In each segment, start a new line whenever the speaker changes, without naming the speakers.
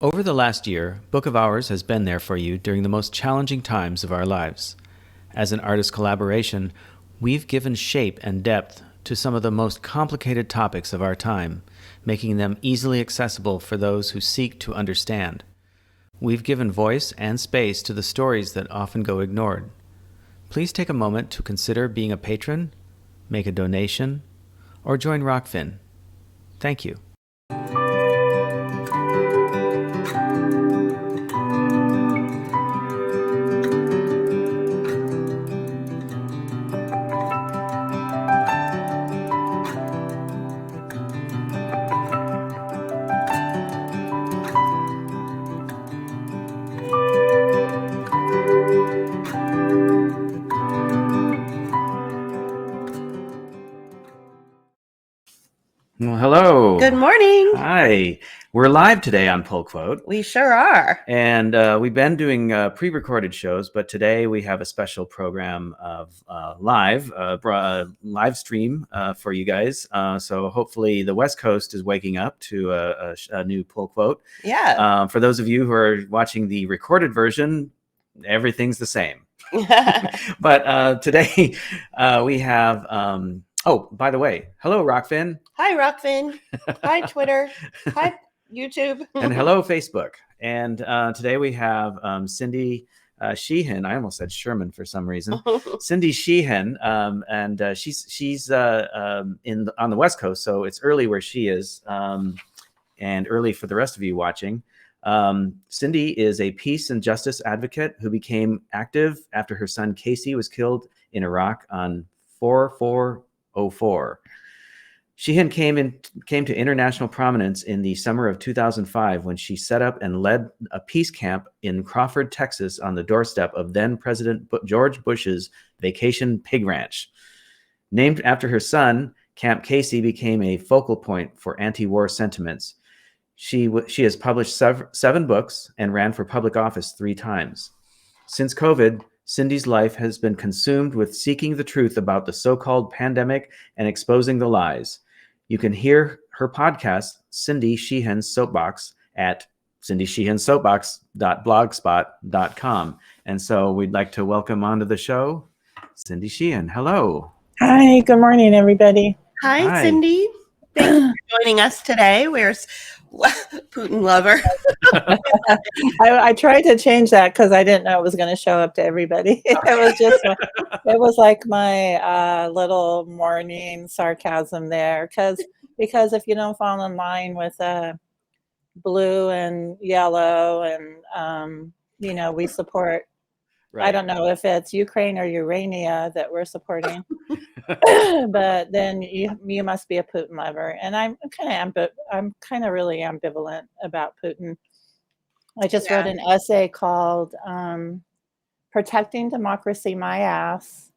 Over the last year, Book of Hours has been there for you during the most challenging times of our lives. As an artist collaboration, we've given shape and depth to some of the most complicated topics of our time, making them easily accessible for those who seek to understand. We've given voice and space to the stories that often go ignored. Please take a moment to consider being a patron, make a donation, or join Rockfin. Thank you. Well, hello.
Good morning.
Hi. We're live today on Pull Quote.
We sure are.
And we've been doing pre-recorded shows, but today we have a special program of live stream for you guys. So hopefully the West Coast is waking up to a new Pull Quote.
Yeah.
For those of you who are watching the recorded version, everything's the same. But today we have... oh, by the way, hello, Rockfin.
Hi, Rockfin. Hi, Twitter. Hi, YouTube.
And hello, Facebook. And today we have Cindy Sheehan. I almost said Sherman for some reason. Cindy Sheehan, and she's on the West Coast, so it's early where she is, and early for the rest of you watching. Cindy is a peace and justice advocate who became active after her son Casey was killed in Iraq on 4/4/04. Sheehan came to international prominence in the summer of 2005 when she set up and led a peace camp in Crawford, Texas, on the doorstep of then President George Bush's vacation pig ranch. Named after her son, Camp Casey became a focal point for anti-war sentiments. She has published 7 books and ran for public office 3 times. Since COVID, Cindy's life has been consumed with seeking the truth about the so-called pandemic and exposing the lies. You can hear her podcast, Cindy Sheehan's Soapbox, at cindysheehansoapbox.blogspot.com. And so we'd like to welcome onto the show, Cindy Sheehan. Hello.
Hi, good morning, everybody.
Hi, Cindy. Thank you for joining us today. We're Putin lover.
I tried to change that because I didn't know it was going to show up to everybody. It was like my little morning sarcasm there, because if you don't fall in line with blue and yellow, and we support. Right. I don't know if it's Ukraine or Urania that we're supporting, but then you must be a Putin lover, and I'm kind of really ambivalent about Putin. I just wrote an essay called "Protecting Democracy, My Ass,"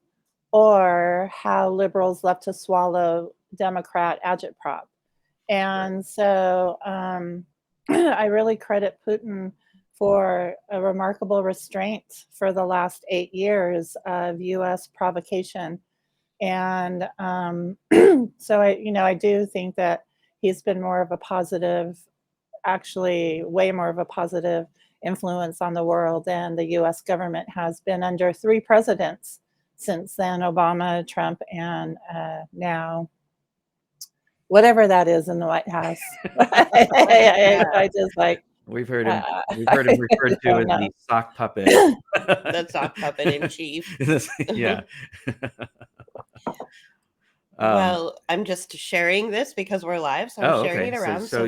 or "How Liberals Left to Swallow Democrat Agitprop," and so I really credit Putin for a remarkable restraint for the last 8 years of U.S. provocation. And so I do think that he's been more of a positive, actually way more of a positive influence on the world than the U.S. government has been under 3 presidents since then: Obama, Trump, and now whatever that is in the White House. I just like...
We've heard him referred to as the sock puppet.
The sock puppet in chief.
Yeah.
Well, I'm just sharing this because we're live, so I'm sharing it around. I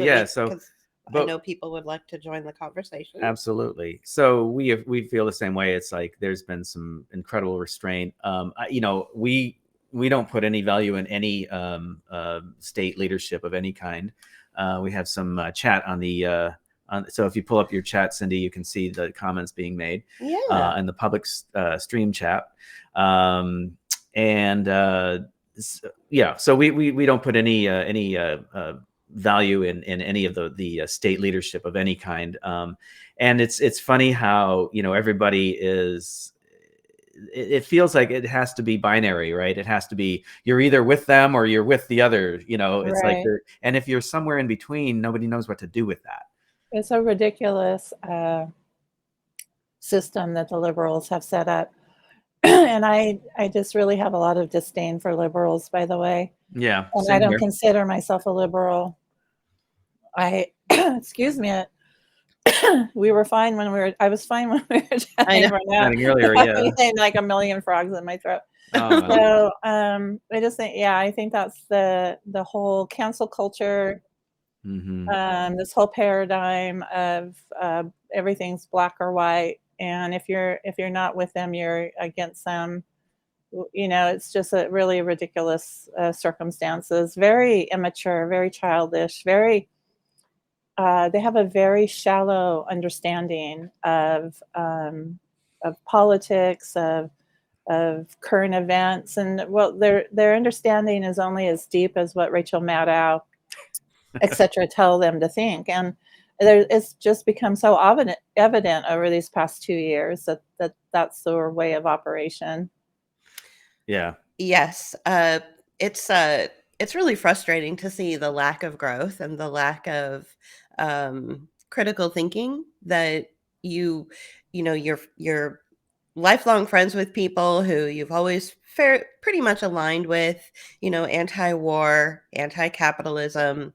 know people would like to join the conversation.
Absolutely. So we feel the same way. It's like there's been some incredible restraint. We don't put any value in any state leadership of any kind. We have some chat on the. So if you pull up your chat, Cindy, you can see the comments being made in the public stream chat. So we don't put any value in any of the state leadership of any kind. And it's funny how, everybody is... It feels like it has to be binary, right? It has to be, you're either with them or you're with the other, it's right. And if you're somewhere in between, nobody knows what to do with that.
It's a ridiculous system that the liberals have set up. And I just really have a lot of disdain for liberals, by the way.
Yeah.
And I don't consider myself a liberal. Excuse me. We were fine when I was fine when we were chatting right now.
Earlier, yeah.
Like a million frogs in my throat. Oh, so I just think, I think that's the whole cancel culture. Mm-hmm. This whole paradigm of everything's black or white, and if you're not with them, you're against them. It's just a really ridiculous circumstances. Very immature, very childish, very. They have a very shallow understanding of politics, of current events, and their understanding is only as deep as what Rachel Maddow, etc., tell them to think. And it's just become so evident over these past 2 years that that's their way of operation.
Yeah.
Yes. It's really frustrating to see the lack of growth and the lack of critical thinking that you're lifelong friends with people who you've always pretty much aligned with, anti-war, anti-capitalism.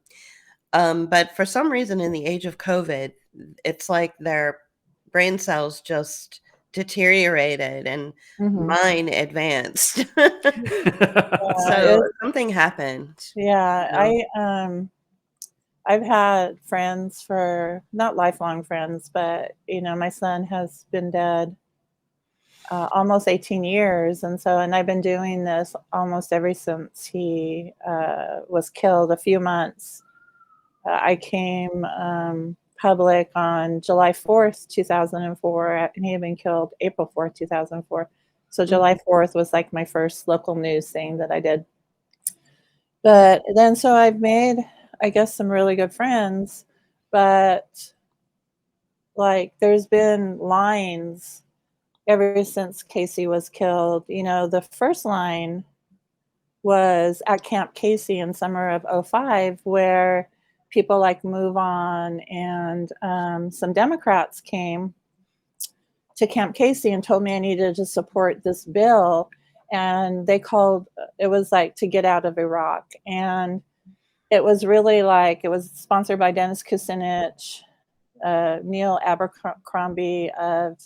But for some reason in the age of COVID, it's like their brain cells just deteriorated and mine advanced. So something happened.
Yeah, I've had friends for not lifelong friends, but my son has been dead almost 18 years, and I've been doing this almost ever since he was killed. A few months. I came public on July 4th, 2004, and he had been killed April 4th, 2004. So July 4th was like my first local news thing that I did. But then, so I've made, I guess, some really good friends, but like there's been lines ever since Casey was killed. The first line was at Camp Casey in summer of 2005, where people like Move On and some Democrats came to Camp Casey and told me I needed to support this bill. And they called, it was like to get out of Iraq. And it was really like, it was sponsored by Dennis Kucinich, Neil Abercrombie of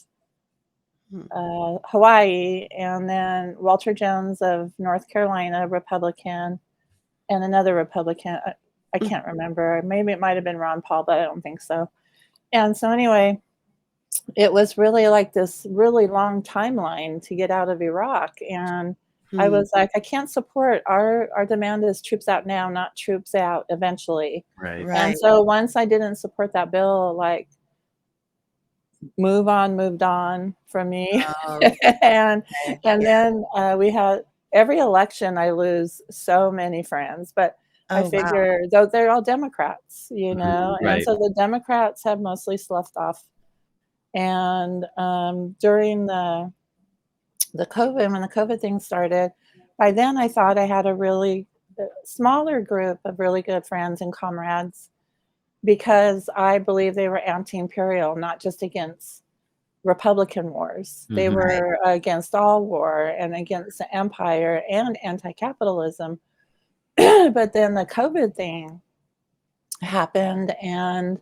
Hawaii, and then Walter Jones of North Carolina, Republican, and another Republican. I can't remember. Maybe it might have been Ron Paul, but I don't think so. And so anyway, it was really like this really long timeline to get out of Iraq. And I was like, I can't support our demand is troops out now, not troops out eventually.
Right.
And so once I didn't support that bill, like moved on from me. and then we had every election I lose so many friends, but I figure though they're all Democrats,
Right.
And so the Democrats have mostly sloughed off. And during the COVID, when the COVID thing started, by then I thought I had a really smaller group of really good friends and comrades, because I believe they were anti-imperial, not just against Republican wars. They were against all war and against the empire and anti-capitalism. But then the COVID thing happened, and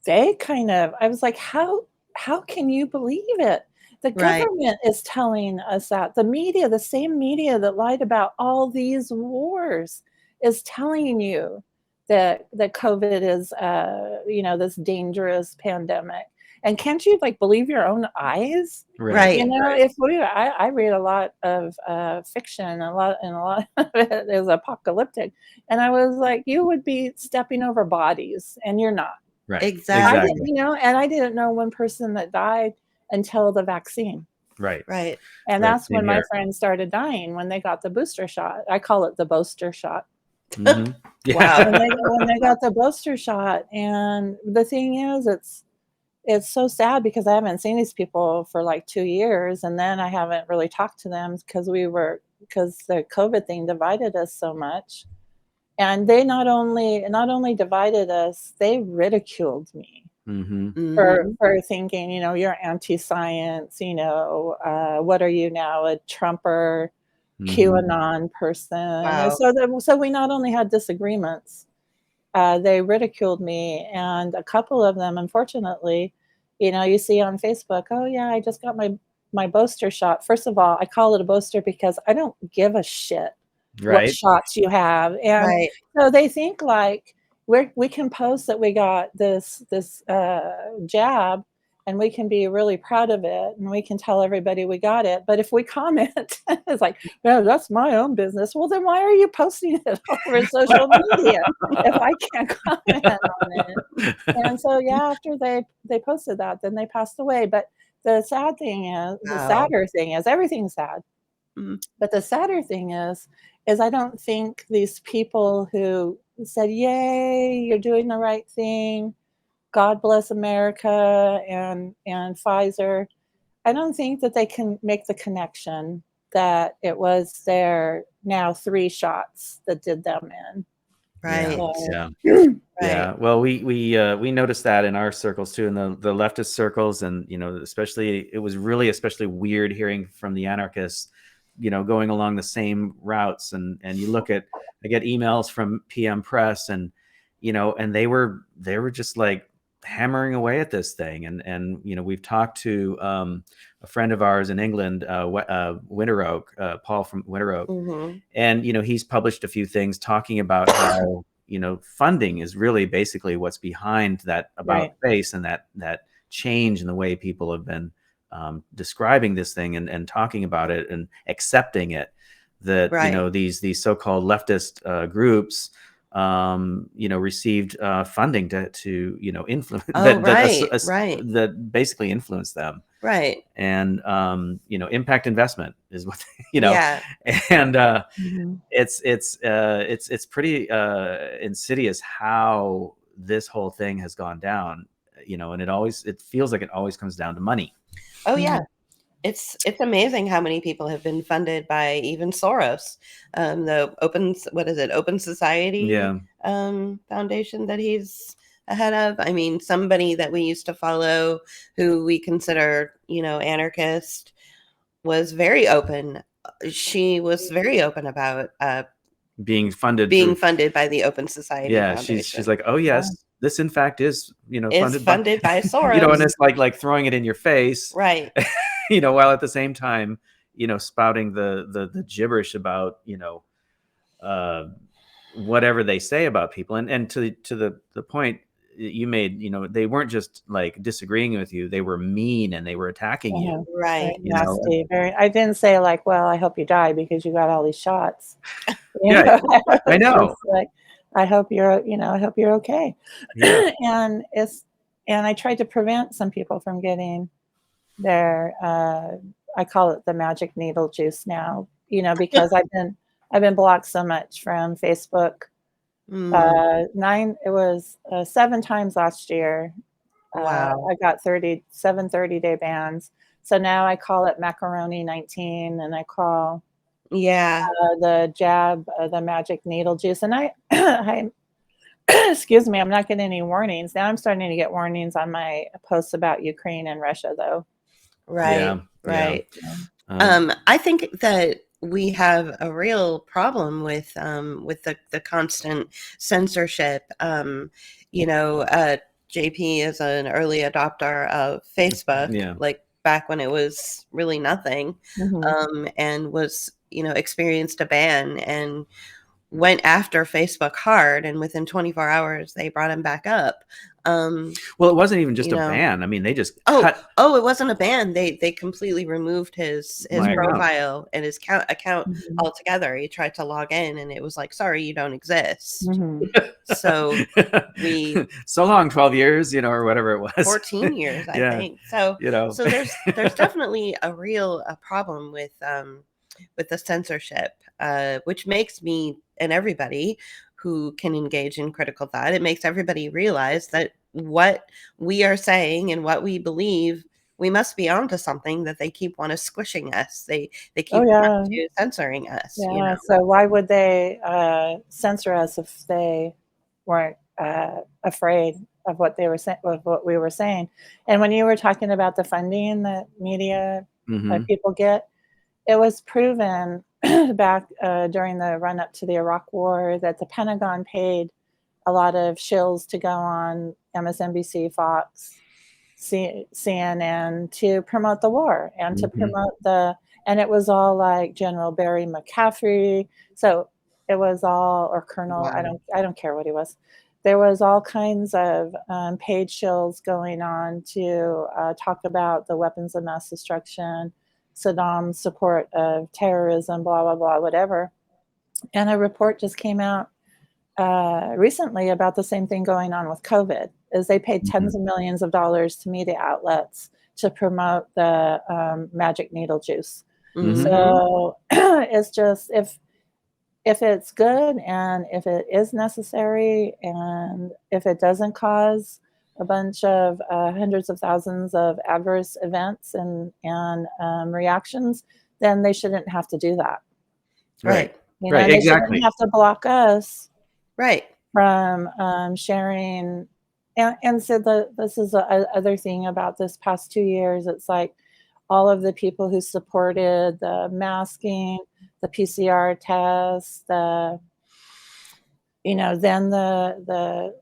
they I was like, how can you believe it? The government is telling us that. The media, the same media that lied about all these wars, is telling you that COVID is, this dangerous pandemic. And can't you believe your own eyes?
Right.
If I read a lot of fiction, and a lot of it is apocalyptic, and I was like, you would be stepping over bodies, and you're not.
Right.
Exactly. And I didn't know one person that died until the vaccine.
Right.
And that's when my friends started dying, when they got the booster shot. I call it the boaster shot.
Yeah.
Wow. When they got the booster shot. And the thing is, it's so sad because I haven't seen these people for like 2 years, and then I haven't really talked to them because the COVID thing divided us so much. And they not only divided us, they ridiculed me.
Mm-hmm.
for thinking, you're anti-science, what are you now, a Trumper,
Mm-hmm.
QAnon person? And
Wow.
so we not only had disagreements, they ridiculed me, and a couple of them, unfortunately, you see on Facebook, oh yeah, I just got my booster shot. First of all, I call it a booster because I don't give a shit what
Right.
shots you have. And
Right.
so they think like we can post that we got this jab, and we can be really proud of it, and we can tell everybody we got it. But if we comment, it's like, no, that's my own business. Well, then why are you posting it over social media if I can't comment on it? And so, yeah, after they posted that, then they passed away. But the
Wow.
sadder thing is, everything's sad.
Mm.
But the sadder thing is I don't think these people who said, "Yay, you're doing the right thing. God bless America and Pfizer." I don't think that they can make the connection that it was their now 3 shots that did them in.
Right.
Yeah.
So
Yeah.
Right.
Well, we noticed that in our circles too, in the leftist circles, and especially it was really especially weird hearing from the anarchists, going along the same routes, and you look at I get emails from PM Press, and and they were just like hammering away at this thing, and we've talked to a friend of ours in England, Winter Oak, Paul from Winter Oak,
Mm-hmm.
and he's published a few things talking about how funding is really basically what's behind that about
right.
face, and that change in the way people have been describing this thing, and talking about it and accepting it, that
Right.
these so-called leftist groups received funding to influence
Oh, right. Right.
that basically influence them.
Right.
And impact investment is what
Yeah.
and
Mhm.
it's pretty insidious how this whole thing has gone down, and it feels like it always comes down to money.
Oh, yeah.
Mhm.
It's amazing how many people have been funded by even Soros, the Open Society
Yeah.
Foundation that he's a head of. I mean, somebody that we used to follow, who we consider, anarchist, was very open. She was very open about
Being funded
being
through
funded by the Open Society
yeah, she's
Foundation.
like, oh
Wow.
yes, this in fact is
Is
funded by
funded by
and
Soros.
it's like throwing it in your face,
Right.
while at the same time spouting the gibberish about uh whatever they say about people, and to the point you made, they weren't just like disagreeing with you, they were mean, and they were attacking you,
Uh-huh. Very
Right.
nasty. Very. I didn't say like, well, I hope you die because you got all these shots.
yeah,
I
I
was
know,
just like, I hope you're okay.
yeah,
and I tried to prevent some people from getting their I call it the magic needle juice now, because I've been blocked so much from Facebook.
Mm,
It was 7 times last year.
wow.
I got 30-day bans. So now I call it macaroni 19, and I call
Yeah.
the jab the magic needle juice. And I excuse me, I'm not getting any warnings. Now I'm starting to get warnings on my posts about Ukraine and Russia, though.
Right.
yeah, yeah.
Right.
um
I think that we have a real problem with the constant censorship. JP is an early adopter of Facebook,
yeah,
like back when it was really nothing,
Mhm.
and was experienced a ban and went after Facebook hard, and within 24 hours they brought him back up.
well, it wasn't even just
You
a
know,
ban. I mean, they just
Oh,
cut
it wasn't a ban. They completely removed his
my
Mhm.
account.
profile and his account
Mhm.
altogether. He tried to log in and it was like, sorry, you don't exist.
Mhm.
So we
So long, 12 years, or whatever it was.
14 years, I
Yeah,
think. So
you know.
there's definitely a real problem with the censorship, which makes me and everybody who can engage in critical thought, it makes everybody realize that what we are saying and what we believe, we must be onto something, that they keep want to squishing us. They
Oh,
keep want
yeah.
to censoring us.
Yeah. So why would they censor us if they weren't afraid of what they were saying, of what we were saying. And when you were talking about the funding that media people get, it was proven back during the run up to the Iraq War that the Pentagon paid a lot of shills to go on MSNBC, Fox, CNN to promote the war and to promote and it was all like General Barry McCaffrey. So it was all, or Colonel, I don't care what he was. There was all kinds of paid shills going on to talk about the weapons of mass destruction, Saddam's support of terrorism, blah, blah, blah, whatever. And a report just came out recently about the same thing going on with COVID, is they paid tens of millions of dollars to media outlets to promote the magic needle juice. So it's just, if it's good and if it is necessary and if it doesn't cause a bunch of hundreds of thousands of adverse events and reactions, then they shouldn't have to do that.
Right.
You know, they shouldn't have to block us from sharing. And so this is the other thing about this past 2 years. It's like all of the people who supported the masking, the PCR tests, then the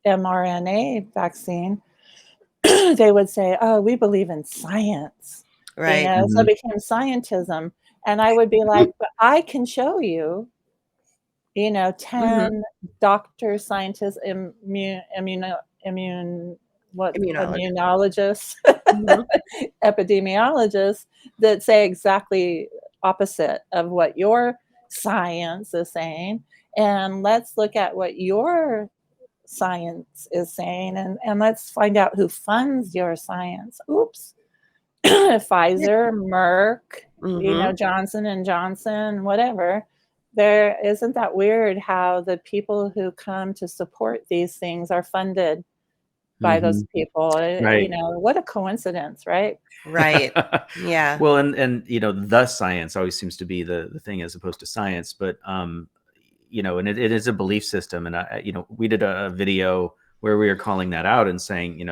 mRNA vaccine, they would say, oh, we believe in science.
Right.
So it became scientism. And I would be like, but I can show you, 10 doctors, scientists, immunologists, epidemiologists that say exactly opposite of what your science is saying. And let's look at what your science is saying and let's find out who funds your science. Oops. Pfizer, Merck, Johnson and Johnson, whatever. There isn't that weird how the people who come to support these things are funded by those people.
Right.
What a coincidence, right?
Right. Yeah.
Well, and the science always seems to be the thing as opposed to science, but and it is a belief system. And we did a video where we were calling that out and saying,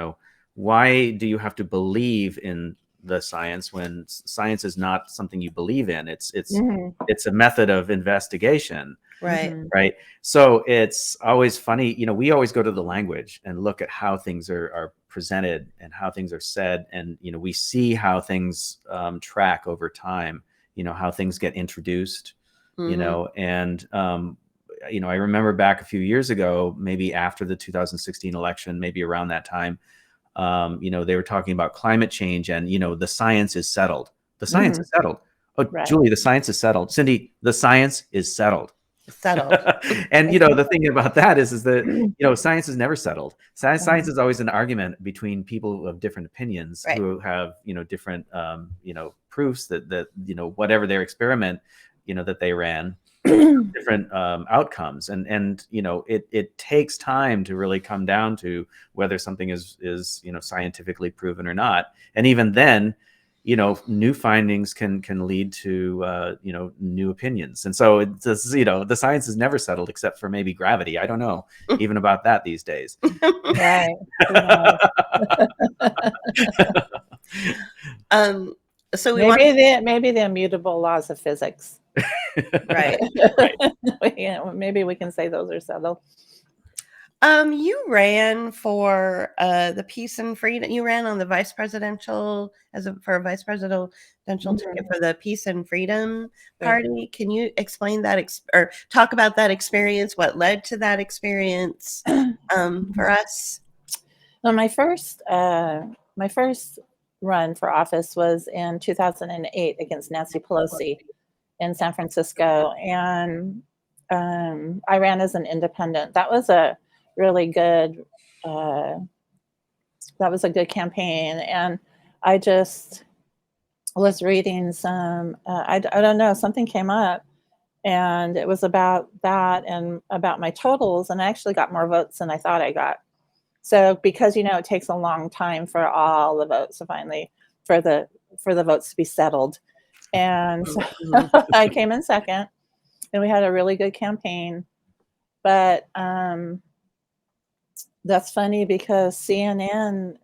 why do you have to believe in the science when science is not something you believe in? It's a method of investigation.
Right.
Right. So it's always funny, we always go to the language and look at how things are presented and how things are said. And, we see how things track over time, how things get introduced, and, I remember back a few years ago, maybe after the 2016 election, maybe around that time, they were talking about climate change and, the science is settled. The science is settled. Oh, right. Julie, the science is settled. Cindy, the science is settled. And, the thing about that is that, science is never settled. Science is always an argument between people of different opinions who have, different, proofs that, whatever their experiment, that they ran, different outcomes. And it takes time to really come down to whether something is scientifically proven or not. And even then, new findings can lead to new opinions. And so it's just, the science is never settled except for maybe gravity. I don't know even about that these days.
Right.
So
maybe the immutable laws of physics.
Right.
Maybe we can say those are settled.
You ran for the Peace and Freedom. You ran on the vice presidential for a vice presidential ticket for the Peace and Freedom Party. Can you explain that or talk about that experience? What led to that experience for us?
Well, my first run for office was in 2008 against Nancy Pelosi in San Francisco, and I ran as an independent. That was a really good campaign, and I just was reading some I don't know, something came up and it was about that and about my totals, and I actually got more votes than I thought I got. So because it takes a long time for all the votes to finally for the votes to be settled, and so I came in second, and we had a really good campaign. But that's funny because CNN,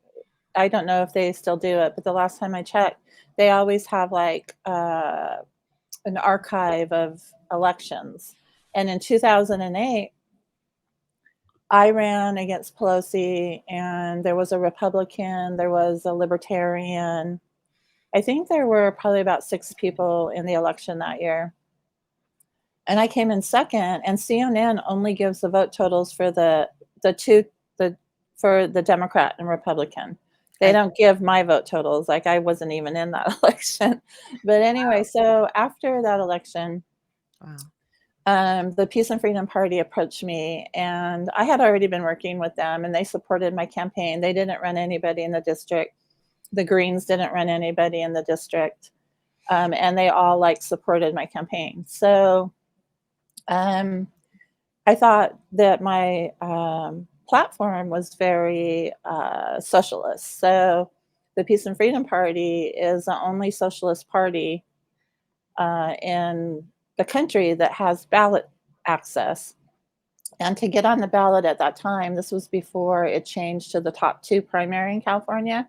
I don't know if they still do it, but the last time I checked, they always have like an archive of elections. And in 2008, I ran against Pelosi, and there was a Republican, there was a Libertarian. I think there were probably about 6 people in the election that year. And I came in second, and CNN only gives the vote totals for the Democrat and Republican. They don't give my vote totals. Like, I wasn't even in that election. But anyway, so after that election, the Peace and Freedom Party approached me, and I had already been working with them, and they supported my campaign. They didn't run anybody in the district. The Greens didn't run anybody in the district. And they all like supported my campaign. So I thought that my platform was very socialist. So the Peace and Freedom Party is the only socialist party in the country that has ballot access. And to get on the ballot at that time, this was before it changed to the top 2 primary in California.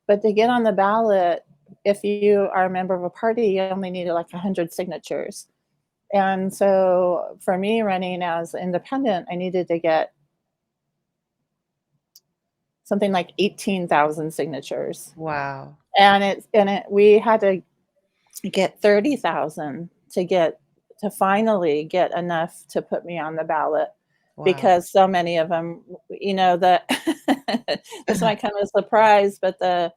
But to get on the ballot, if you are a member of a party, you only needed like 100 signatures. And so for me running as independent, I needed to get something like 18,000 signatures.
Wow.
And we had to get 30,000 to finally get enough to put me on the ballot. Wow. Because so many of them, that this might come as a surprise, but the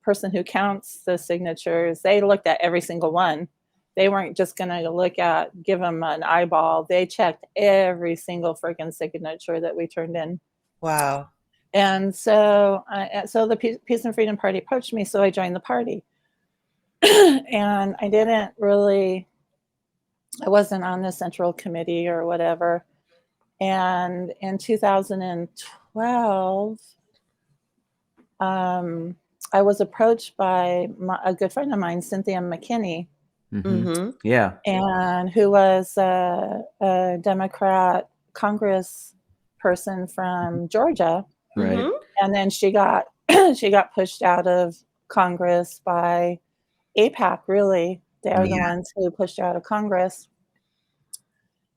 person who counts the signatures, they looked at every single one. They weren't just going to give them an eyeball. They checked every single freaking signature that we turned in.
Wow.
And so the Peace and Freedom Party approached me, so I joined the party. And I wasn't on the central committee or whatever. And in 2012, I was approached by a good friend of mine, Cynthia McKinney.
Mm-hmm. Yeah.
And who was a Democrat Congress person from Georgia.
Right.
Mm-hmm.
And then she got pushed out of Congress by AIPAC, really. They're the ones who pushed her out of Congress.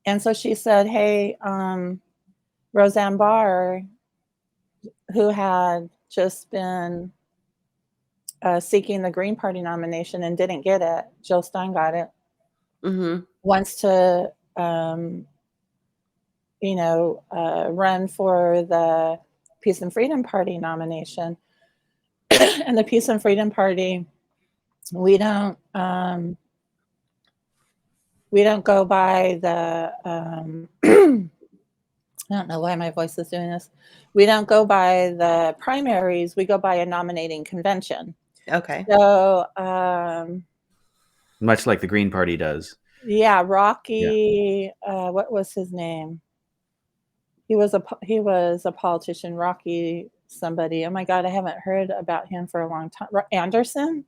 And so she said, hey, Roseanne Barr, who had just been seeking the Green Party nomination and didn't get it, Jill Stein got it, wants to, run for the Peace and Freedom Party nomination. And the Peace and Freedom Party, we don't go by the I don't know why my voice is doing this. We don't go by the primaries. We go by a nominating convention.
Okay.
So
much like the Green Party does.
Yeah, Rocky. Yeah. What was his name? He was a politician. Rocky somebody. Oh my God, I haven't heard about him for a long time. Anderson.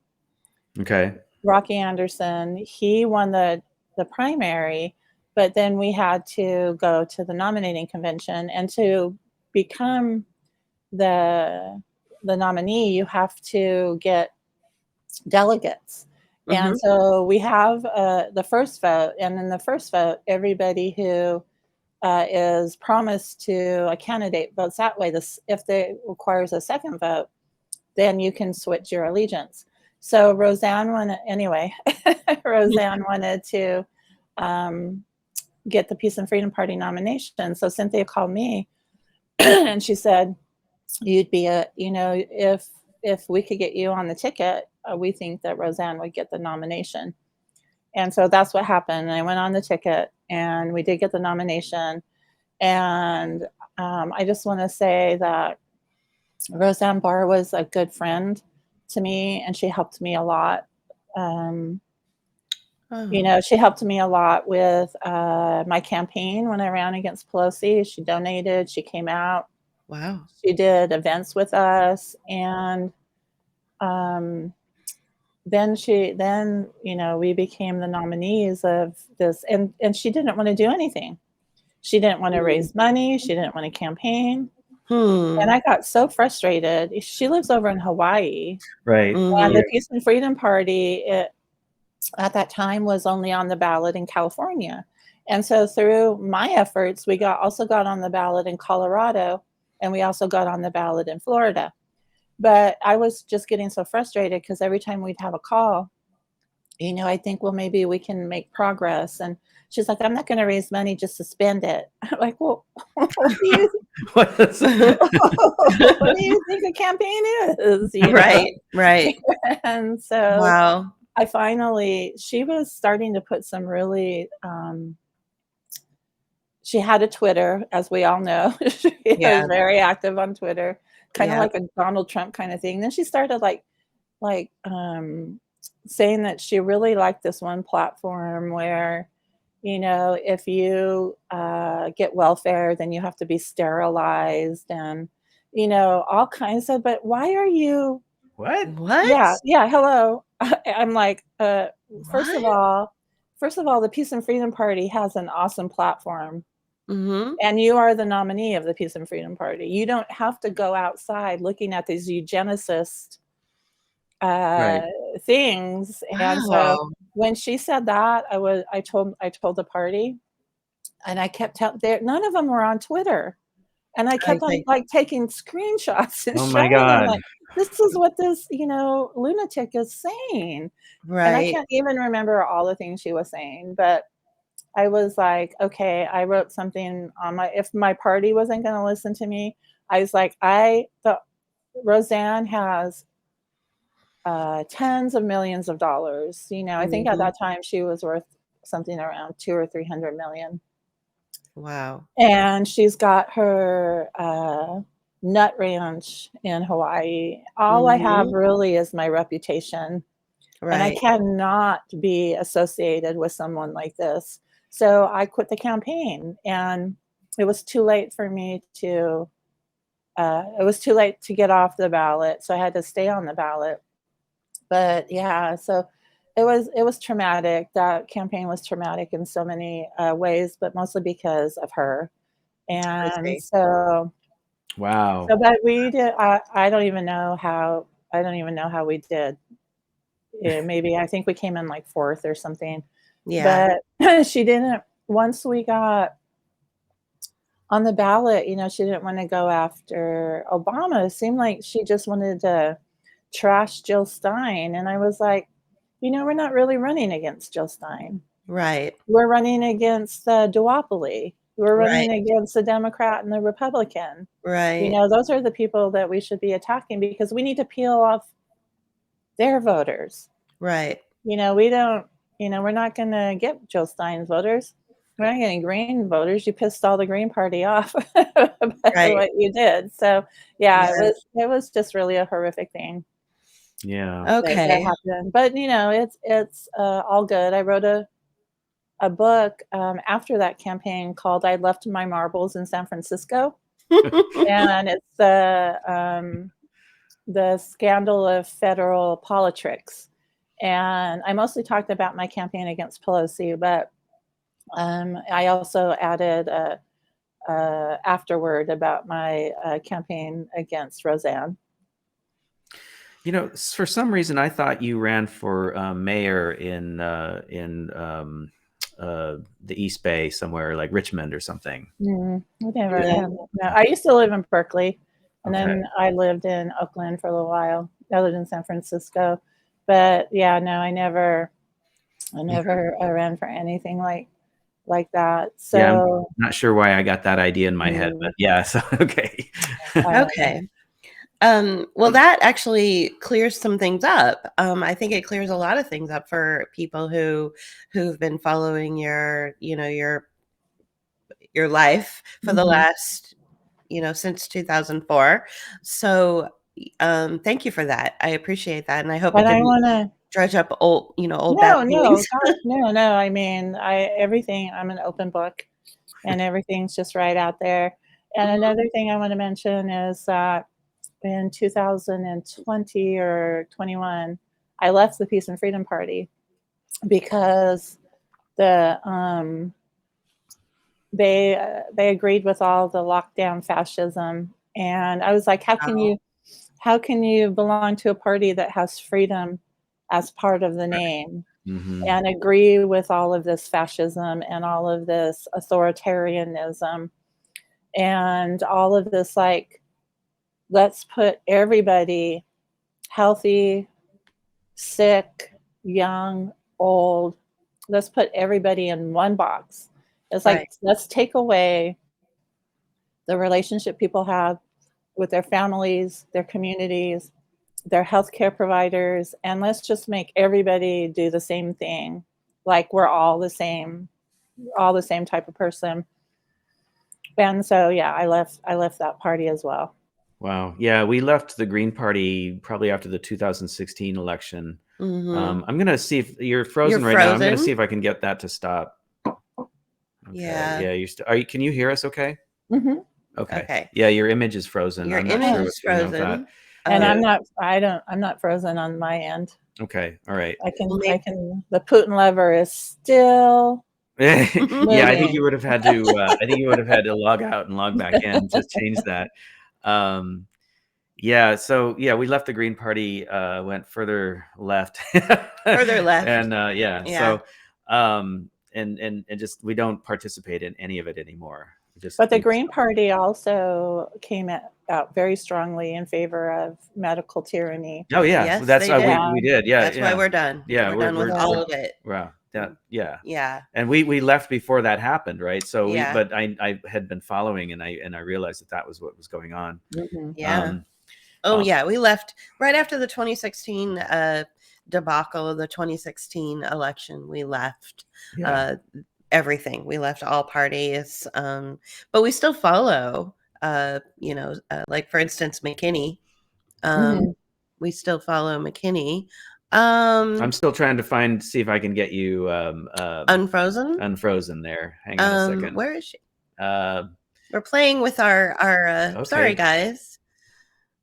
Okay.
Rocky Anderson. He won the primary, but then we had to go to the nominating convention, and to become the nominee, you have to get delegates. And so we have the first vote, and in the first vote, everybody who is promised to a candidate votes that way. If they requires a second vote, then you can switch your allegiance. So Roseanne wanted to get the Peace and Freedom Party nomination. So Cynthia called me and she said, you'd be if we could get you on the ticket, we think that Roseanne would get the nomination. And so that's what happened. I went on the ticket and we did get the nomination. And I just want to say that Roseanne Barr was a good friend to me, and she helped me a lot. She helped me a lot with my campaign when I ran against Pelosi. She donated, she came out.
Wow.
She did events with us. And then we became the nominees of this, and she didn't want to do anything. She didn't want to raise money. She didn't want to campaign. And I got so frustrated. She lives over in Hawaii.
Right.
And the Peace and Freedom Party, at that time, was only on the ballot in California. And so through my efforts, we also got on the ballot in Colorado, and we also got on the ballot in Florida. But I was just getting so frustrated because every time we'd have a call, I think, well, maybe we can make progress. And she's like, I'm not going to raise money just to spend it. I'm like, well, what do you
What is
what do you think a campaign is?
Right.
And so
Wow.
she was starting to put some really, she had a Twitter, as we all know. She was very active on Twitter, kind of like a Donald Trump kind of thing. Then she started saying that she really liked this one platform where, if you get welfare, then you have to be sterilized, and all kinds of. But why are you?
What?
Yeah. Hello. I'm like, first of all, the Peace and Freedom Party has an awesome platform. And you are the nominee of the Peace and Freedom Party. You don't have to go outside looking at these eugenicist things. And so when she said that, I told the party, and I kept telling, none of them were on Twitter, and I kept on taking screenshots and
Oh my
showing them,
God.
like, this is what this lunatic is saying. And I can't even remember all the things she was saying, but I was like, okay, I wrote something on if my party wasn't going to listen to me, I was like, Roseanne has tens of millions of dollars. I think at that time she was worth something around 200 or 300 million.
Wow.
And she's got her nut ranch in Hawaii. All I have really is my reputation. And I cannot be associated with someone like this. So I quit the campaign, and it was too late for me to get off the ballot. So I had to stay on the ballot. But yeah, so it was traumatic. That campaign was traumatic in so many ways, but mostly because of her. And so,
wow.
So, but we did. I don't even know how. We did. Maybe I think we came in like fourth or something.
Yeah.
But she didn't. Once we got on the ballot, she didn't want to go after Obama. It seemed like she just wanted to trash Jill Stein. And I was like, we're not really running against Jill Stein.
Right.
We're running against the duopoly. We're running against the Democrat and the Republican.
Right.
Those are the people that we should be attacking, because we need to peel off their voters.
Right.
We don't, we're not going to get Jill Stein's voters. We're not getting Green voters. You pissed all the Green Party off by what you did. So yeah, it was just really a horrific thing.
Yeah.
That happened. But it's all good. I wrote a book after that campaign called "I Left My Marbles in San Francisco," and it's the scandal of federal politics. And I mostly talked about my campaign against Pelosi, but I also added a afterword about my campaign against Roseanne.
For some reason, I thought you ran for mayor in the East Bay somewhere, like Richmond or something.
Whatever. No, I used to live in Berkeley, and then I lived in Oakland for a little while. I lived in San Francisco, but yeah, no, I never ran for anything like that. So
yeah, I'm not sure why I got that idea in my head, but yeah. So okay.
Okay. Well, that actually clears some things up. I think it clears a lot of things up for people who've been following your life for the last, since 2004. So, thank you for that. I appreciate that, and I hope it didn't
want to
dredge up old bad feelings.
No. I mean, I'm an open book, and everything's just right out there. And another thing I want to mention is that in 2020 or 21, I left the Peace and Freedom Party because they agreed with all the lockdown fascism, and I was like, how can you belong to a party that has freedom as part of the name and agree with all of this fascism and all of this authoritarianism and all of this, like, let's put everybody, healthy, sick, young, old, let's put everybody in one box. It's like, let's take away the relationship people have with their families, their communities, their healthcare providers, and let's just make everybody do the same thing. Like, we're all the same type of person. And so, yeah, I left that party as well.
Wow. Yeah, we left the Green Party probably after the 2016 election. I'm going to see if you're frozen right now. I'm going to see if I can get that to stop. Okay. Yeah. Can you hear us okay?
Mm-hmm.
Okay. Yeah, your image is frozen.
Your image is frozen.
And I'm not frozen on my end.
Okay. All right.
I can, the Putin lever is still
yeah, I think you would have had to log out and log back in to change that. So we left the Green Party, went further left. And so and just we don't participate in any of it anymore.
But the Green Party also came out very strongly in favor of medical tyranny.
Oh yeah,
yes,
that's why we did. Yeah,
that's why we're done.
Yeah,
we're done with all of it.
Wow. Yeah.
Yeah.
And we left before that happened, right? So but I had been following, and I realized that was what was going on.
Mm-hmm.
Yeah. We left right after the 2016 debacle of the 2016 election. We left everything. We left all parties, but we still follow. Like for instance, McKinney. We still follow McKinney.
I'm still trying to see if I can get you unfrozen there. Hang on a second.
Where is she? We're playing with our sorry guys.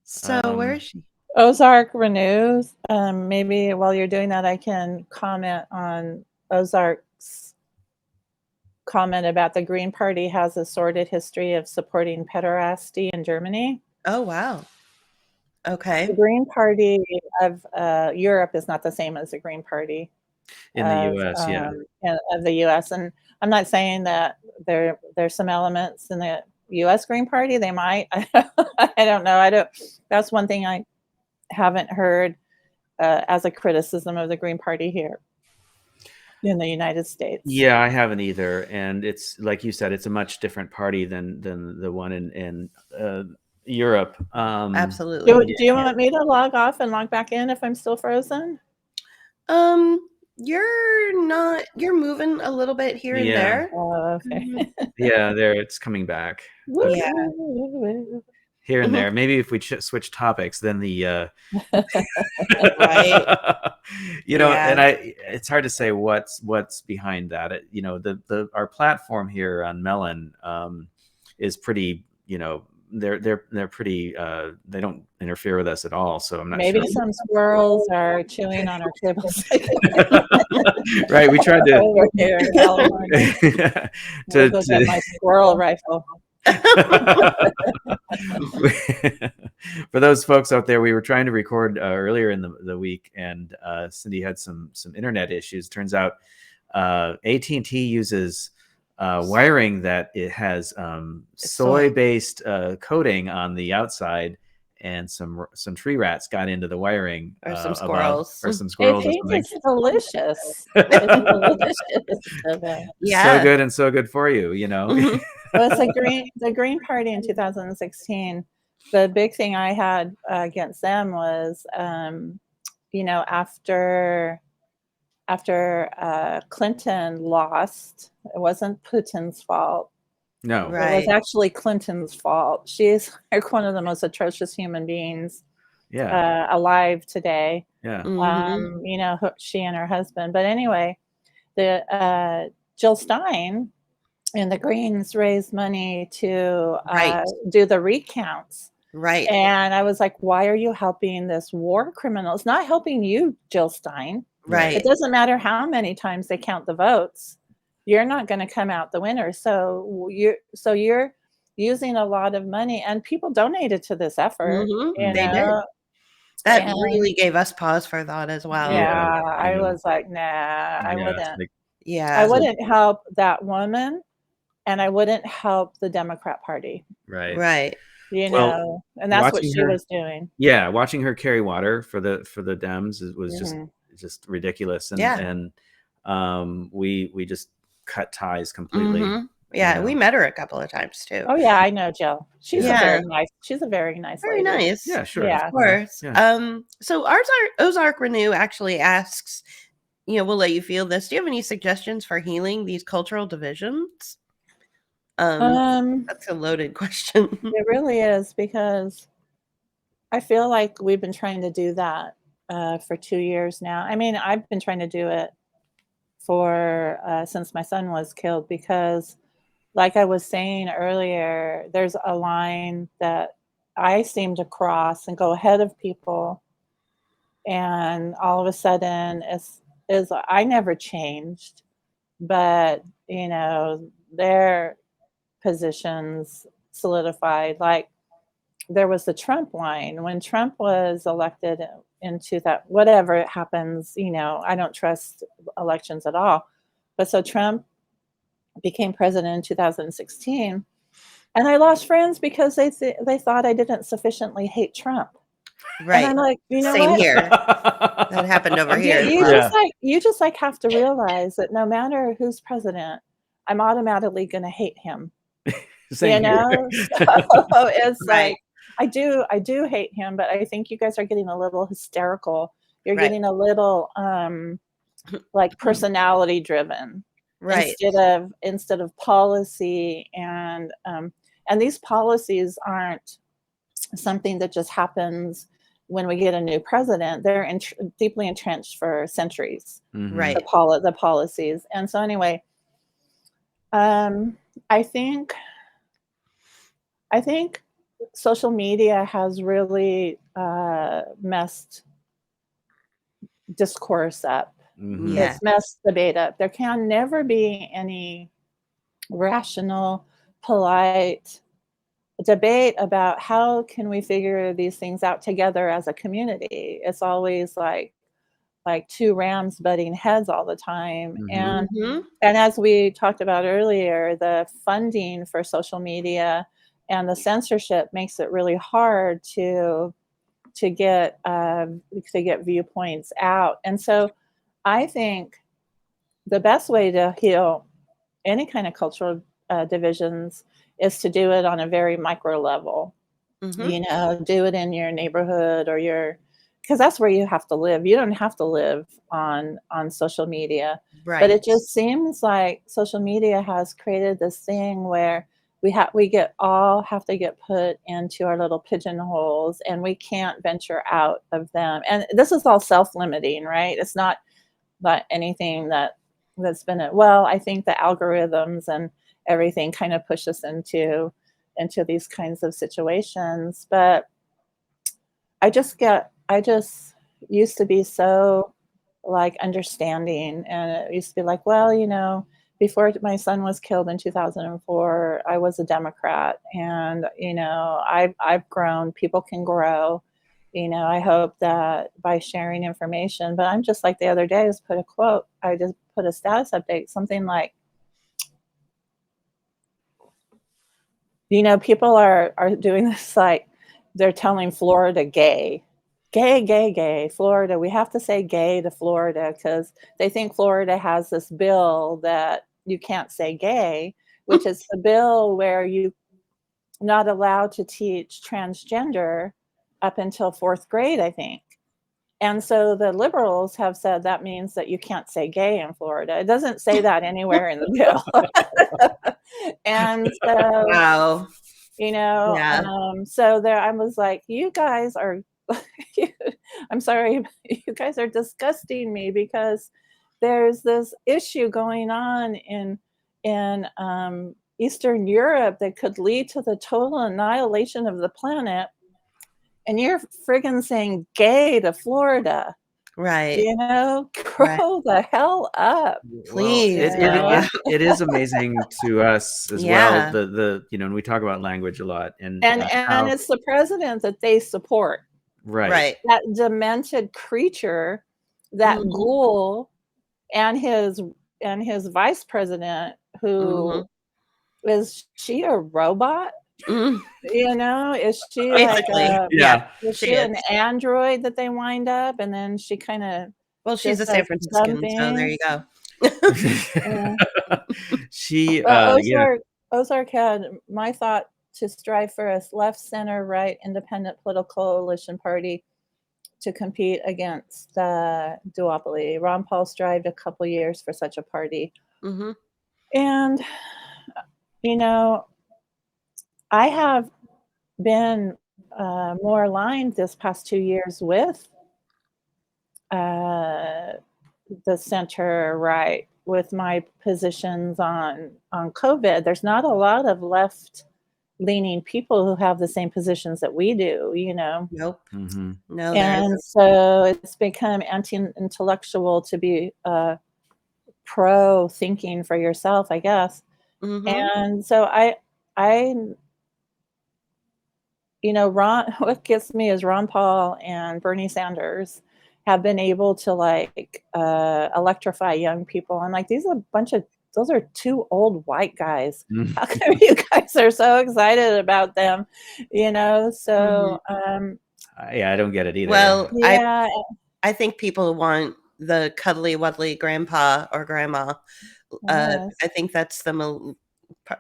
So where is she?
Ozark renews. Maybe while you're doing that, I can comment on Ozark's comment about the Green Party has a sordid history of supporting pederasty in Germany.
Oh wow. Okay.
The Green Party of Europe is not the same as the Green Party
in the U.S.
Of the U.S. And I'm not saying that there's some elements in the U.S. Green Party. They might. I don't know. That's one thing I haven't heard as a criticism of the Green Party here in the United States.
Yeah, I haven't either. And it's like you said, it's a much different party than the one in Europe.
Absolutely.
Do you want me to log off and log back in if I'm still frozen?
You're moving a little bit here and there.
Oh, okay.
Yeah, it's coming back.
Yeah.
Here and there. Maybe if we switch topics, then the
right.
And it's hard to say what's behind that. Our platform here on Melon is pretty, they're pretty they don't interfere with us at all, so I'm not
maybe
sure.
Some squirrels are chewing on our tables.
Right, we tried to
over here in California. to get my squirrel rifle.
For those folks out there, we were trying to record earlier in the week, and Cindy had some internet issues. Turns out AT&T uses wiring that it has soy-based coating on the outside, and some tree rats got into the wiring,
or some squirrels,
It's delicious. It's delicious.
Yeah,
so good and so good for you,
Well, it's the Green Party in 2016. The big thing I had against them was, after Clinton lost, it wasn't Putin's fault.
No,
right.
It was actually Clinton's fault. She's like one of the most atrocious human beings alive today.
Yeah.
She and her husband. But anyway, the Jill Stein and the Greens raised money to do the recounts.
Right.
And I was like, why are you helping this war criminal? It's not helping you, Jill Stein.
Right.
It doesn't matter how many times they count the votes. You're not going to come out the winner. So you're using a lot of money, and people donated to this effort, you
They did.
know.
That
And
really gave us pause for thought as well.
yeah, I was like, nah, I
Yeah, it's
wouldn't.
like,
I
Yeah.
wouldn't help that woman, and I wouldn't help the Democrat Party,
right.
Right.
you
Well,
know, and that's what
watching
she
her-
was doing.
Yeah, watching her carry water for the Dems was
Mhm.
just ridiculous, and
Yeah.
we just cut ties completely.
Yeah,
you
we
know.
met her a couple of times too.
Oh yeah, I know Jill. She's
Yeah.
a very nice. She's a very nice
Very
lady.
nice.
Yeah, sure.
Yeah.
Of course.
Yeah.
So Ozark Renew actually asks, we'll let you feel this. Do you have any suggestions for healing these cultural divisions? That's a loaded question.
It really is, because I feel like we've been trying to do that for 2 years now. I mean, I've been trying to do it for since my son was killed, because like I was saying earlier, there's a line that I seem to cross and go ahead of people, and all of a sudden is I never changed, but their positions solidified. Like, there was the Trump line when Trump was elected into that, whatever it happens, I don't trust elections at all. But so Trump became president in 2016, and I lost friends because they thought I didn't sufficiently hate Trump.
Right.
And I'm like, you know
Same
what?
here. That happened over here.
You
Yeah.
just have to realize that no matter who's president, I'm automatically going to hate him.
Same here.
So it's
Right.
like I do hate him, but I think you guys are getting a little hysterical. You're
Right.
getting a little like personality driven,
Right.
instead of policy, and these policies aren't something that just happens when we get a new president. They're deeply entrenched for centuries.
Right.
The policies. And so anyway, I think social media has really messed discourse up.
Mhm.
Yeah.
It's messed debate up. There can never be any rational, polite debate about how can we figure these things out together as a community. It's always like two rams butting heads all the time.
Mhm.
And as we talked about earlier, the funding for social media and the censorship makes it really hard to get viewpoints out. And so I think the best way to heal any kind of cultural divisions is to do it on a very micro level. Do it in your neighborhood or because that's where you have to live. You don't have to live on social media.
Right.
But it just seems like social media has created this thing where we have to get put into our little pigeonholes, and we can't venture out of them. And this is all self-limiting, right? It's not anything that's been I think the algorithms and everything kind of push us into these kinds of situations. But I just used to be so like understanding, and it used to be like, before my son was killed in 2004, I was a Democrat, and I've grown. People can grow. I hope that by sharing information, but I'm just like the other day, I just put a status update, something like, people are doing this, like they're telling Florida gay, Florida. We have to say gay to Florida because they think Florida has this bill that you can't say gay, which is the bill where you not allowed to teach transgender up until 4th grade, I think. And so the liberals have said that means that you can't say gay in Florida. It doesn't say that anywhere in the bill. And so,
Wow. Yeah.
So there I was like, you guys are, I'm sorry, you guys are disgusting me, because there's this issue going on in Eastern Europe that could lead to the total annihilation of the planet. and you're friggin' saying gay to Florida.
Right.
You know,
Right.
grow the hell up.
Well,
Please,
You know?
it is amazing to us as
Yeah.
well. The and we talk about language a lot, and
And
how
it's the president that they support.
right.
That demented creature, that
Mhm.
ghoul, and his vice president, who is she a robot?
Mhm.
You know, is she like
Basically,
Yeah.
is
she
she
is.
an android that they wind up, and then she kind of
Well, she's
just
a San
does dumb
Franciscan, so there you
things?
go.
Yeah.
She
But
yeah.
Ozark had my thought to strive for a left, center, right, independent political coalition party to compete against the duopoly. Ron Paul strived a couple years for such a party.
Mhm.
And, you know, I have been more aligned this past 2 years with uh, the center right with my positions on COVID. There's not a lot of left leaning people who have the same positions that we do, you know.
Nope.
Mhm.
No, there
And
isn't.
so it's become anti-intellectual to be pro thinking for yourself, I guess.
Mhm.
And so I, you know, Ron, what gets me is Ron Paul and Bernie Sanders have been able to like electrify young people. I'm like, those are two old white guys. How come you guys are so excited about them? You know,
Mhm.
so
Yeah, I don't get it either.
Well,
yeah,
I think people want the cuddly wuddly grandpa or grandma.
yes.
I think that's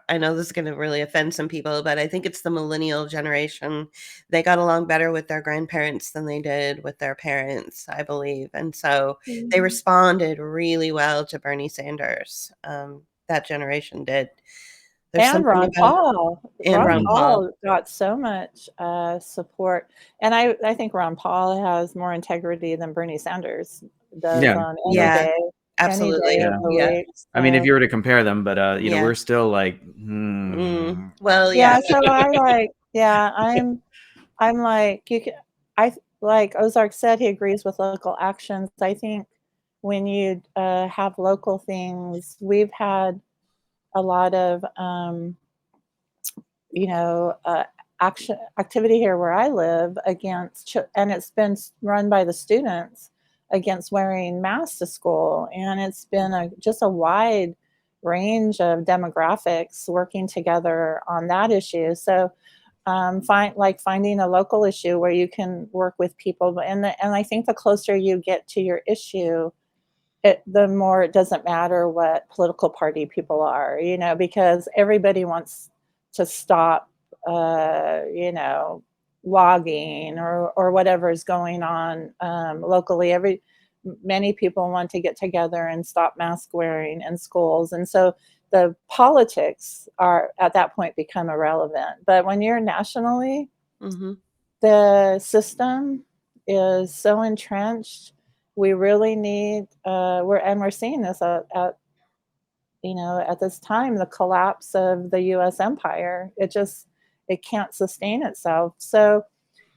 I know this is going to really offend some people, but I think it's the millennial generation. They got along better with their grandparents than they did with their parents, I believe. And so they
Mhm.
responded really well to Bernie Sanders. That generation did. There's
And
something
Ron
about
Paul.
and
Ron
Ron
Mhm.
Paul.
Paul got so much support. And I think Ron Paul has more integrity than Bernie Sanders does
Yeah.
on
Yeah,
any day
absolutely.
of
Yeah.
the
Yeah.
week.
I mean, if
So
you were to compare them, but you know,
Yeah.
we're still like,
Well, yeah.
yeah, so I like yeah, I'm like you can like Ozark said he agrees with local actions. I think when you have local things, we've had a lot of you know, activity here where I live against, and it's been run by the students against wearing masks to school, and it's been just a wide range of demographics working together on that issue. So finding a local issue where you can work with people, and I think the closer you get to your issue, the more it doesn't matter what political party people are, you know, because everybody wants to stop, you know, logging or whatever is going on locally. Many people want to get together and stop mask wearing in schools, and so the politics are at that point become irrelevant. But when you're nationally,
Mhm.
the system is so entrenched. We really need we're seeing this at you know at this time, the collapse of the US empire. It can't sustain itself. So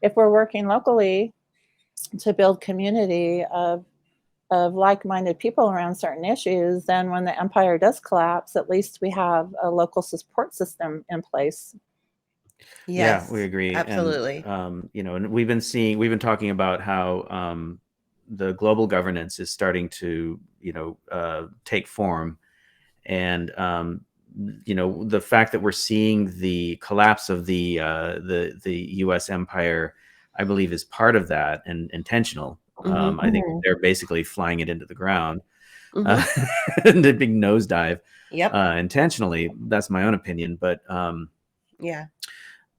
if we're working locally to build community of like-minded people around certain issues, then when the empire does collapse, at least we have a local support system in place.
yeah, we
Yes,
agree. And
absolutely.
you know, and we've been talking about how the global governance is starting to, you know, take form, and you know, the fact that we're seeing the collapse of the U.S. empire, I believe, is part of that and intentional.
Mhm.
I think
Mhm.
they're basically flying it into the ground,
Mhm.
uh, the big nosedive,
Yep.
intentionally. That's my own opinion, but
Yeah.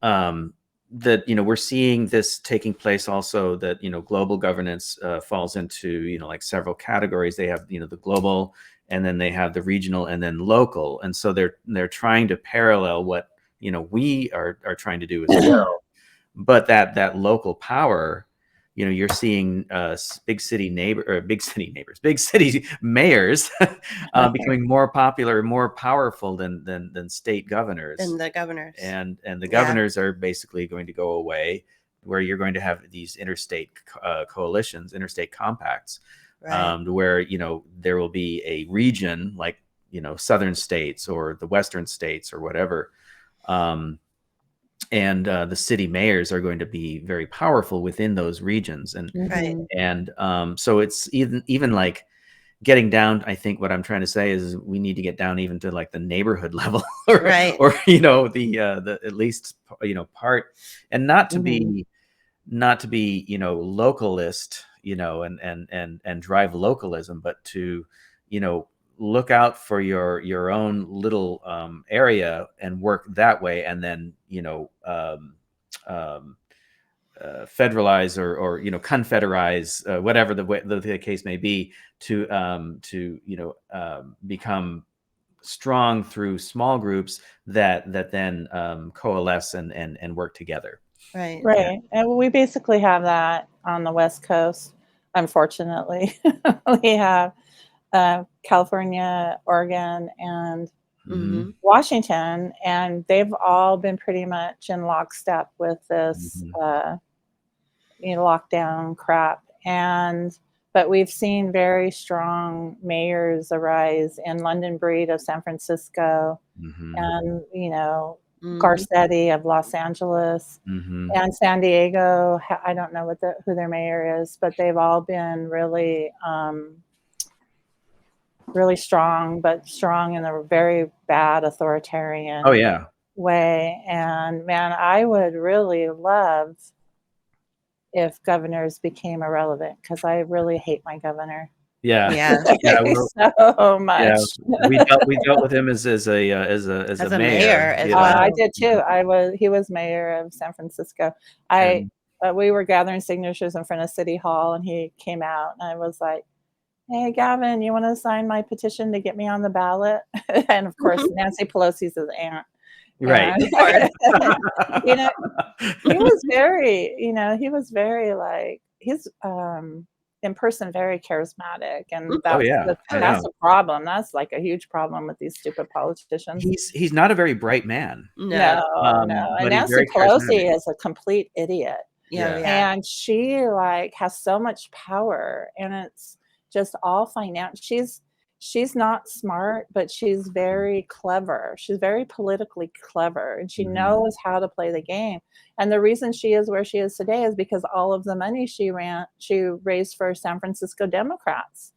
um, that, you know, we're seeing this taking place also, that, you know, global governance falls into, you know, like several categories. They have, you know, the global, and then they have the regional, and then local, and so they're trying to parallel what, you know, we are trying to do as well. But that local power, you know, you're seeing big city neighbors, big city mayors becoming more popular, more powerful than state governors,
And the governors.
and the
Yeah.
governors are basically going to go away. where you're going to have these interstate coalitions, interstate compacts,
Right.
where, there will be a region like, southern states or the western states or whatever. And the city mayors are going to be very powerful within those regions.
Right.
And so it's even like getting down. I think what I'm trying to say is we need to get down even to like the neighborhood level, or,
Right.
or the at least part, and not to be localist, and drive localism, but to look out for your own little area and work that way, and then federalize or confederize, whatever the case may be, to become strong through small groups that then coalesce and work together.
Right.
Right. And we basically have that on the West Coast, unfortunately. We have California, Oregon, and
Mm-hmm.
Washington, and they've all been pretty much in lockstep with this lockdown crap. But we've seen very strong mayors arise in London Breed of San Francisco, and Garcetti of Los Angeles, and San Diego. I don't know who their mayor is, but they've all been really really strong, but strong in a very bad authoritarian way. And man, I would really love if governors became irrelevant, because I really hate my governor.
Yeah.
So much.
Yeah, we dealt with him as a mayor
as well.
I did too. He was mayor of San Francisco. We were gathering signatures in front of City Hall, and he came out, and I was like, "Hey, Gavin, you want to sign my petition to get me on the ballot?" And of course, Nancy Pelosi's his aunt.
Right.
And, he was very, he's in person very charismatic, and that's a problem. That's like a huge problem with these stupid politicians.
He's not a very bright man.
No. And Nancy Pelosi is a complete idiot.
Yeah.
And she has so much power, and it's just all financial. She's not smart, but she's very clever. She's very politically clever, and she knows how to play the game. And the reason she is where she is today is because all of the money she raised for San Francisco Democrats.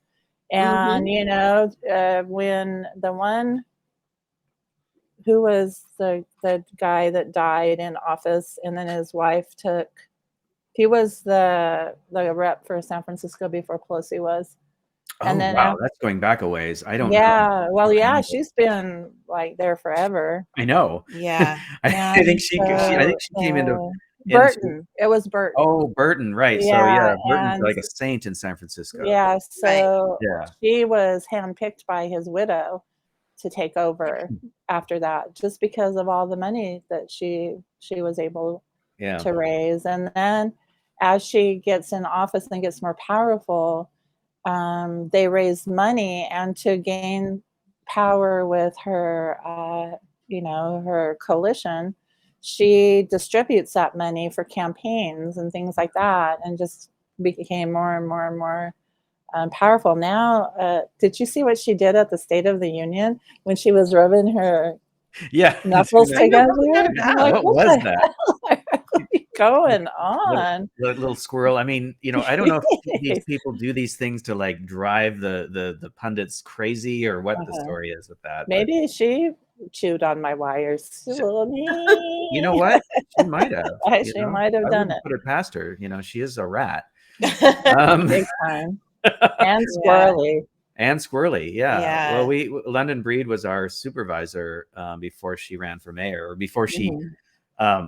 And when the one who was the guy that died in office, and then his wife he was the rep for San Francisco before Pelosi was. And then
that's going back a ways. I don't know.
Yeah, well, she's been there forever.
I know.
Yeah.
I think she came into
Burton. It was Burton.
Oh, Burton, right.
Yeah,
so Burton's like a saint in San Francisco.
Yeah, so
Right.
she was handpicked by his widow to take over after that, just because of all the money that she was able to raise. And then as she gets in office and gets more powerful, they raise money, and to gain power with her, her coalition, she distributes that money for campaigns and things like that, and just became more and more and more powerful. Now, did you see what she did at the State of the Union when she was rubbing her knuckles together?
What was that?
Going on?
Little squirrel. I mean, I don't know if these people do these things to drive the pundits crazy, or what the story is with that.
Maybe she chewed on my wires.
You know what? She might have.
She might have done it.
Put it past her. She is a rat.
Big time. And squirrely.
And squirrely, yeah. Well, London Breed was our supervisor before she ran for mayor, or before she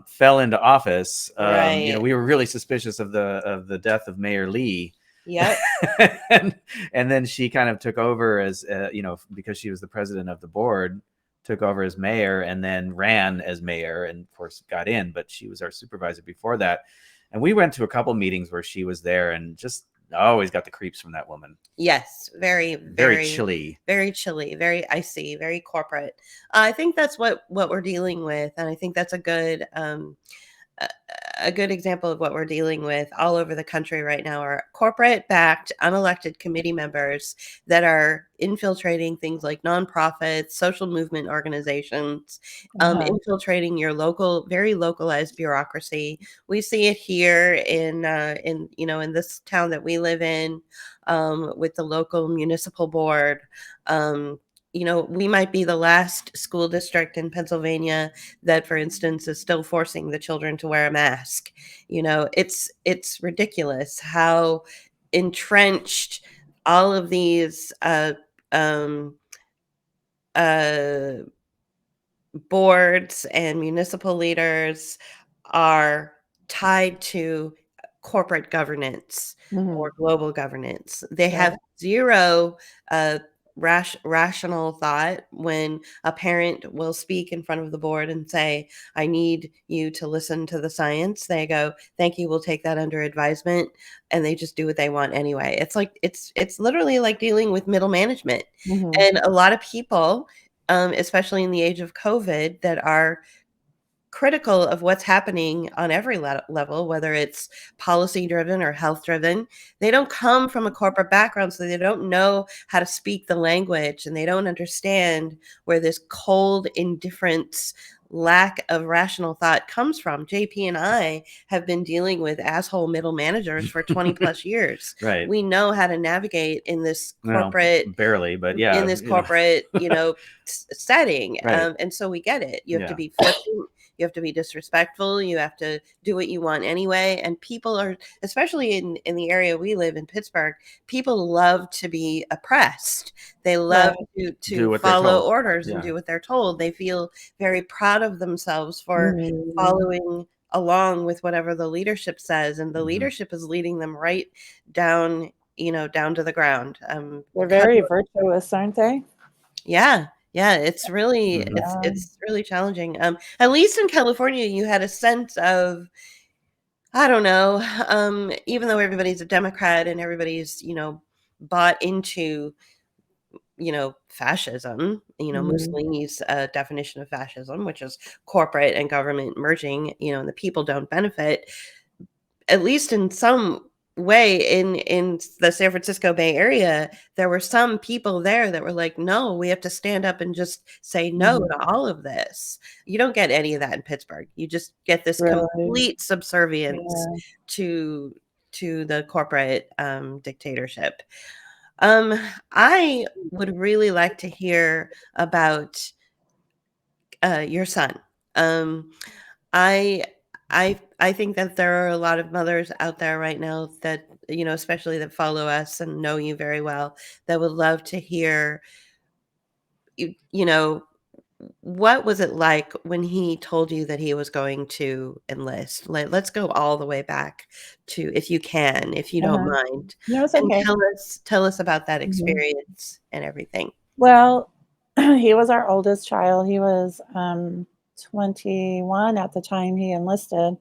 fell into office. We were really suspicious of the death of Mayor Lee.
Yep.
and then she kind of took over as because she was the president of the board, took over as mayor, and then ran as mayor, and of course got in. But she was our supervisor before that, and we went to a couple meetings where she was there, and just always got the creeps from that woman.
Yes, very
chilly,
very icy, very corporate. I think that's what we're dealing with, and I think that's a good a good example of what we're dealing with all over the country right now are corporate-backed, unelected committee members that are infiltrating things like nonprofits, social movement organizations, infiltrating your local, very localized bureaucracy. We see it here in in this town that we live in, with the local municipal board. We might be the last school district in Pennsylvania that, for instance, is still forcing the children to wear a mask. It's ridiculous how entrenched all of these um, uh, boards and municipal leaders are tied to corporate governance or global governance. They have zero rational thought when a parent will speak in front of the board and say, I need you to listen to the science. They go, thank you, we'll take that under advisement. And they just do what they want anyway. It's like it's literally like dealing with middle management. And a lot of people, especially in the age of COVID, that are critical of what's happening on every level, whether it's policy driven or health driven. They don't come from a corporate background, so they don't know how to speak the language, and they don't understand where this cold indifference, lack of rational thought comes from. JP and I have been dealing with asshole middle managers for 20 plus years.
Right.
We know how to navigate in this corporate,
well, barely, but yeah,
in this corporate, setting.
Right.
And so we get it. You have to be flippant. You have to be disrespectful. You have to do what you want anyway. And people are, especially in the area we live in, Pittsburgh, people love to be oppressed. They love to follow orders and do what they're told. They feel very proud of themselves for following along with whatever the leadership says. And the leadership is leading them right down, down to the ground.
They're very virtuous, aren't they?
Yeah. Yeah, it's really it's really challenging. At least in California, you had a sense of, I don't know, even though everybody's a Democrat and everybody's, bought into, fascism, Mussolini's definition of fascism, which is corporate and government merging, and the people don't benefit. At least in some way in the San Francisco Bay Area, there were some people there that were like, no, we have to stand up and just say no to all of this. You don't get any of that in Pittsburgh. You just get this complete subservience to the corporate dictatorship. I would really like to hear about your son. I think that there are a lot of mothers out there right now that, especially that follow us and know you very well, that would love to hear, what was it like when he told you that he was going to enlist? Let's go all the way back to, if you can, if you don't mind.
No, it's okay.
And tell us about that experience and everything.
Well, he was our oldest child. He was 21 at the time he enlisted,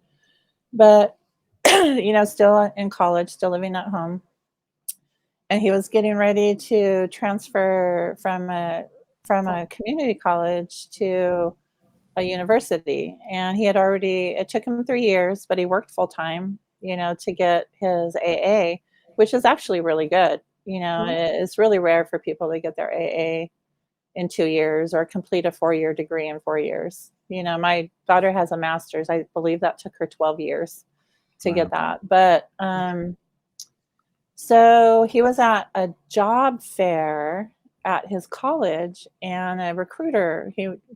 but still in college, still living at home. And he was getting ready to transfer from a community college to a university. And he had it took him 3 years, but he worked full time, to get his AA, which is actually really good. It's really rare for people to get their AA in 2 years or complete a 4-year degree in 4 years. My daughter has a master's. I believe that took her 12 years to get that. But so he was at a job fair at his college, and he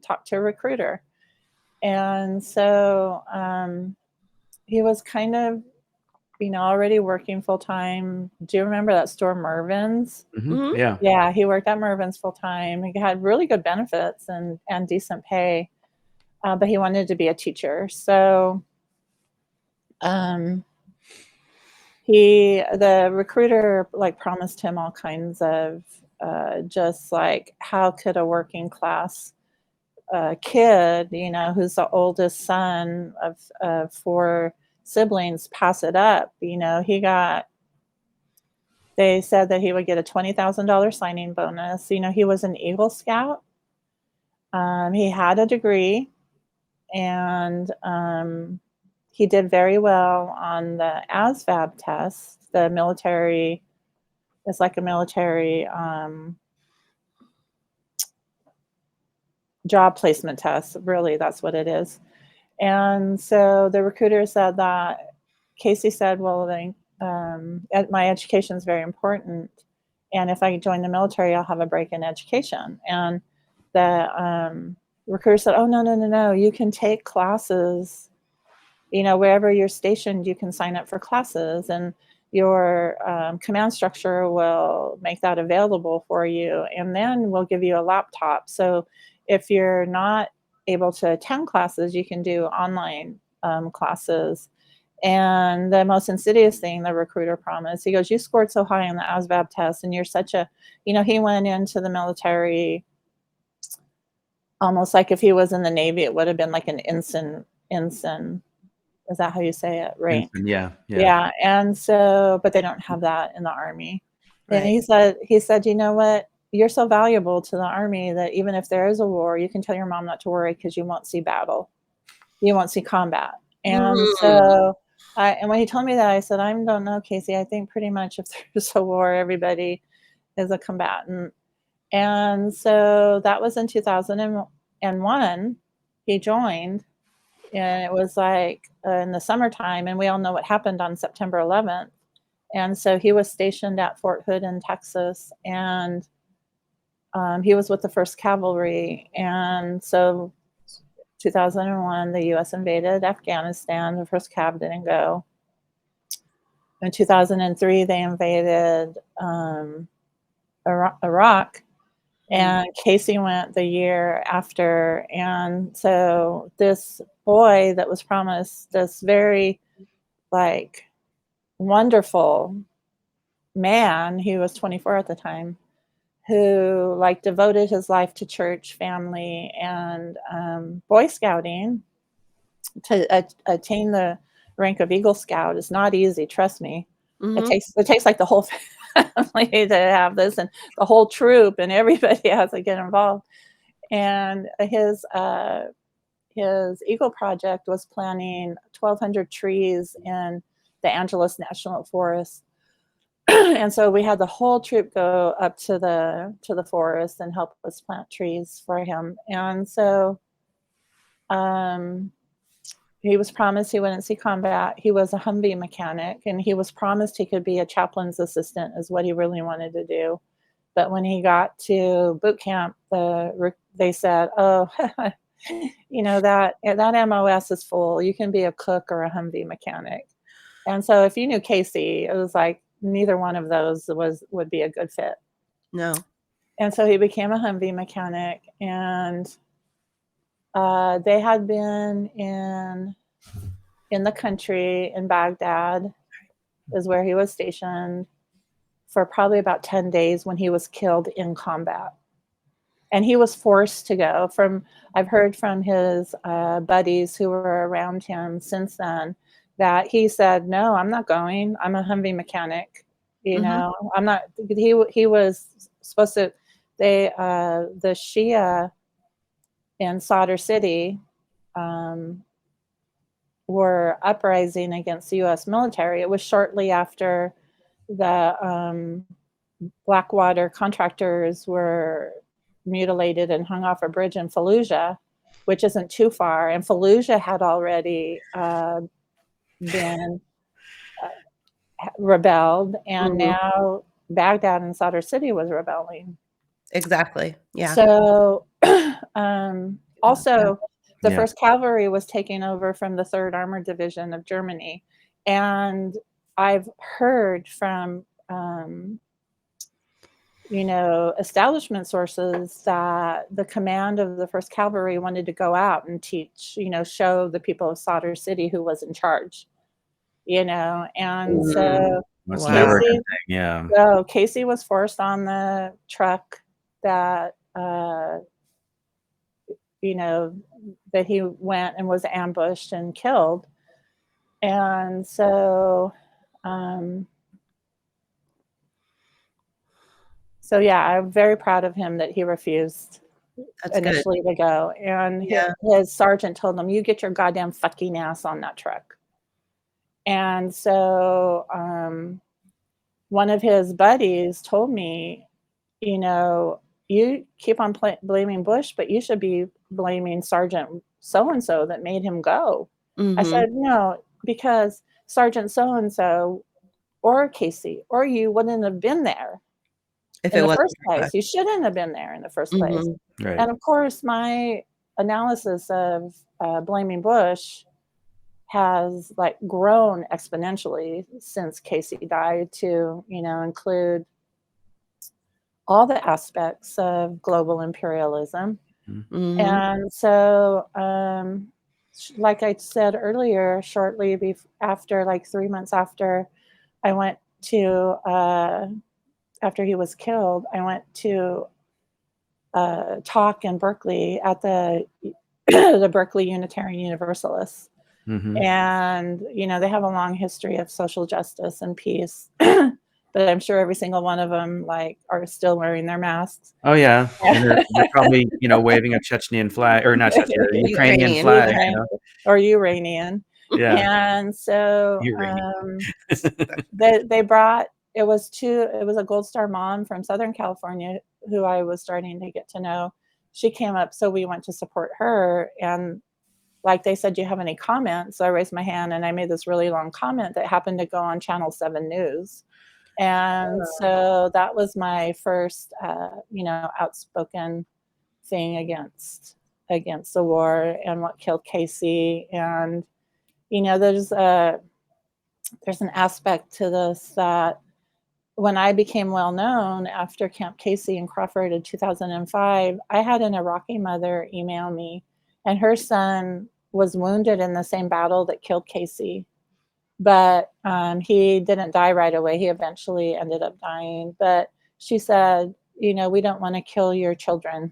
talked to a recruiter. And so he was kind of, already working full time. Do you remember that store, Mervyn's?
Mm-hmm. Yeah.
Yeah, he worked at Mervyn's full time. He had really good benefits and decent pay, but he wanted to be a teacher. So the recruiter promised him all kinds of just how could a working class kid, who's the oldest son of 4 siblings, pass it up. They said that he would get a $20,000 signing bonus. He was an Eagle Scout. He had a degree, and he did very well on the ASVAB test. The military, it's like a military job placement test. Really, that's what it is. And so the recruiter said that, Casey said, well, my education is very important. And if I join the military, I'll have a break in education. And the recruiter said, oh, no. You can take classes, wherever you're stationed, you can sign up for classes, and your command structure will make that available for you. And then we'll give you a laptop. So if you're not able to attend classes, you can do online classes. And the most insidious thing the recruiter promised, he goes, you scored so high on the ASVAB test, and you're such a, he went into the military almost like if he was in the Navy, it would have been like an ensign. Is that how you say it? Rank.
Yeah.
And so, but they don't have that in the Army.
Right.
And he said, you know what? You're so valuable to the Army that even if there is a war, you can tell your mom not to worry because you won't see battle. You won't see combat. And so, and when he told me that, I said, I don't know, Casey. I think pretty much if there's a war, everybody is a combatant. And so that was in 2001. He joined, and it was like in the summertime, and we all know what happened on September 11th. And so he was stationed at Fort Hood in Texas, and he was with the 1st Cavalry. And so 2001, the U.S. invaded Afghanistan. The 1st Cav didn't go. In 2003, they invaded Iraq. And Casey went the year after. And so this boy that was promised this very wonderful man, he was 24 at the time, who devoted his life to church, family, and Boy Scouting. To attain the rank of Eagle Scout is not easy, trust me. It takes the whole family to have this, and the whole troop, and everybody has to get involved. And his Eagle Project was planting 1,200 trees in the Angeles National Forest. And so we had the whole troop go up to the forest and help us plant trees for him. And so he was promised he wouldn't see combat. He was a Humvee mechanic, and he was promised he could be a chaplain's assistant, is what he really wanted to do. But when he got to boot camp, they said, oh, that MOS is full. You can be a cook or a Humvee mechanic. And so if you knew Casey, it was like neither one of those would be a good fit.
No.
And so he became a Humvee mechanic, and they had been in the country in Baghdad, is where he was stationed, for probably about 10 days when he was killed in combat. And he was forced to go. I've heard from his buddies who were around him since then that he said, no, I'm not going. I'm a Humvee mechanic. I'm not. He was supposed to. The Shia in Sadr City were uprising against the U.S. military. It was shortly after the Blackwater contractors were mutilated and hung off a bridge in Fallujah, which isn't too far. And Fallujah had already been rebelled, and now Baghdad and Sadr City was rebelling.
Exactly. Yeah.
So also the 1st Cavalry was taking over from the 3rd Armored Division of Germany. And I've heard from establishment sources that the command of the 1st Cavalry wanted to go out and teach, show the people of Sadr City who was in charge, and so
That's never a good thing. Yeah.
So Casey was forced on the truck that, that he went and was ambushed and killed. And so, I'm very proud of him that he refused initially to go. And his sergeant told him, you get your goddamn fucking ass on that truck. And so one of his buddies told me, you know, you keep on blaming Bush, but you should be blaming Sergeant so-and-so that made him go. I said, no, because Sergeant so-and-so or Casey or you wouldn't have been there
If
in
it
the
wasn't
first
for
place.
Bush.
You shouldn't have been there in the first place.
Right.
And of course, my analysis of blaming Bush has like grown exponentially since Casey died to, you know, include all the aspects of global imperialism. And so, like I said earlier, shortly after, like 3 months after I went to, after he was killed, I went to a talk in Berkeley at the the Berkeley Unitarian Universalists. And, you know, they have a long history of social justice and peace. But I'm sure every single one of them like are still wearing their masks.
Oh yeah, and they're probably, you know, waving a Chechnyan flag, or not Chechnyan, a Ukrainian flag, you know?
Or Uranian.
Yeah.
And so
Uranian.
they brought, it was a Gold Star mom from Southern California who I was starting to get to know. She came up, so we went to support her, and like they said, do you have any comments? So I raised my hand and I made this really long comment that happened to go on Channel 7 News. And so that was my first, you know, outspoken thing against the war and what killed Casey. And, you know, there's an aspect to this that when I became well known after Camp Casey in Crawford in 2005, I had an Iraqi mother email me, and her son was wounded in the same battle that killed Casey. But he didn't die right away. He eventually ended up dying. But she said, you know, we don't want to kill your children.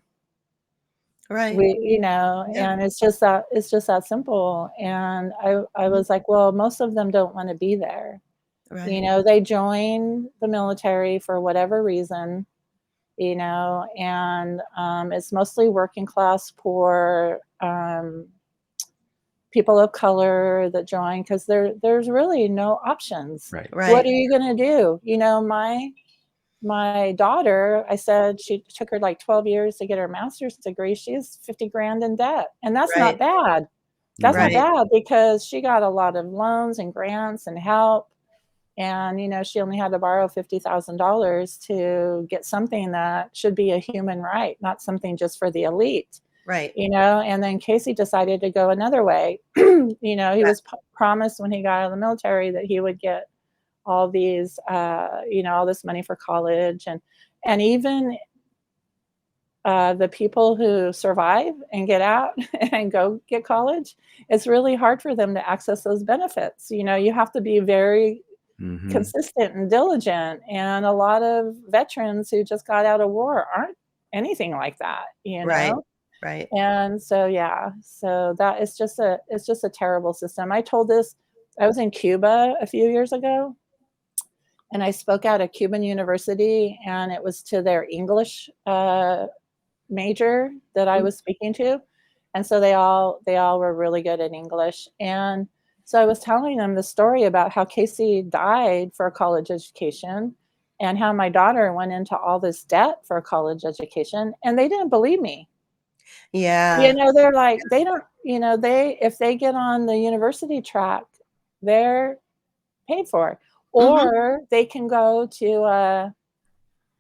Right.
You know, and it's just that simple. And I was like, well, most of them don't want to be there.
Right.
You know, they join the military for whatever reason, you know, and it's mostly working class, poor, people of color that join because there's really no options.
Right.
What are you going to do? You know, my daughter, I said she took her like 12 years to get her master's degree. She's 50 grand in debt. And that's not bad. That's not bad because she got a lot of loans and grants and help. And, you know, she only had to borrow $50,000 to get something that should be a human right, not something just for the elite.
Right.
You know, and then Casey decided to go another way. You know, he was promised when he got out of the military that he would get all these, you know, all this money for college. And even the people who survive and get out and go get college, it's really hard for them to access those benefits. You know, you have to be very consistent and diligent. And a lot of veterans who just got out of war aren't anything like that, you know?
Right.
And so, yeah, so that is just a terrible system. I was in Cuba a few years ago, and I spoke at a Cuban university, and it was to their English major that I was speaking to. And so they all were really good at English. And so I was telling them the story about how Casey died for a college education and how my daughter went into all this debt for a college education, and they didn't believe me.
Yeah.
You know, they're like, they don't, you know, if they get on the university track, they're paid for, or they can go to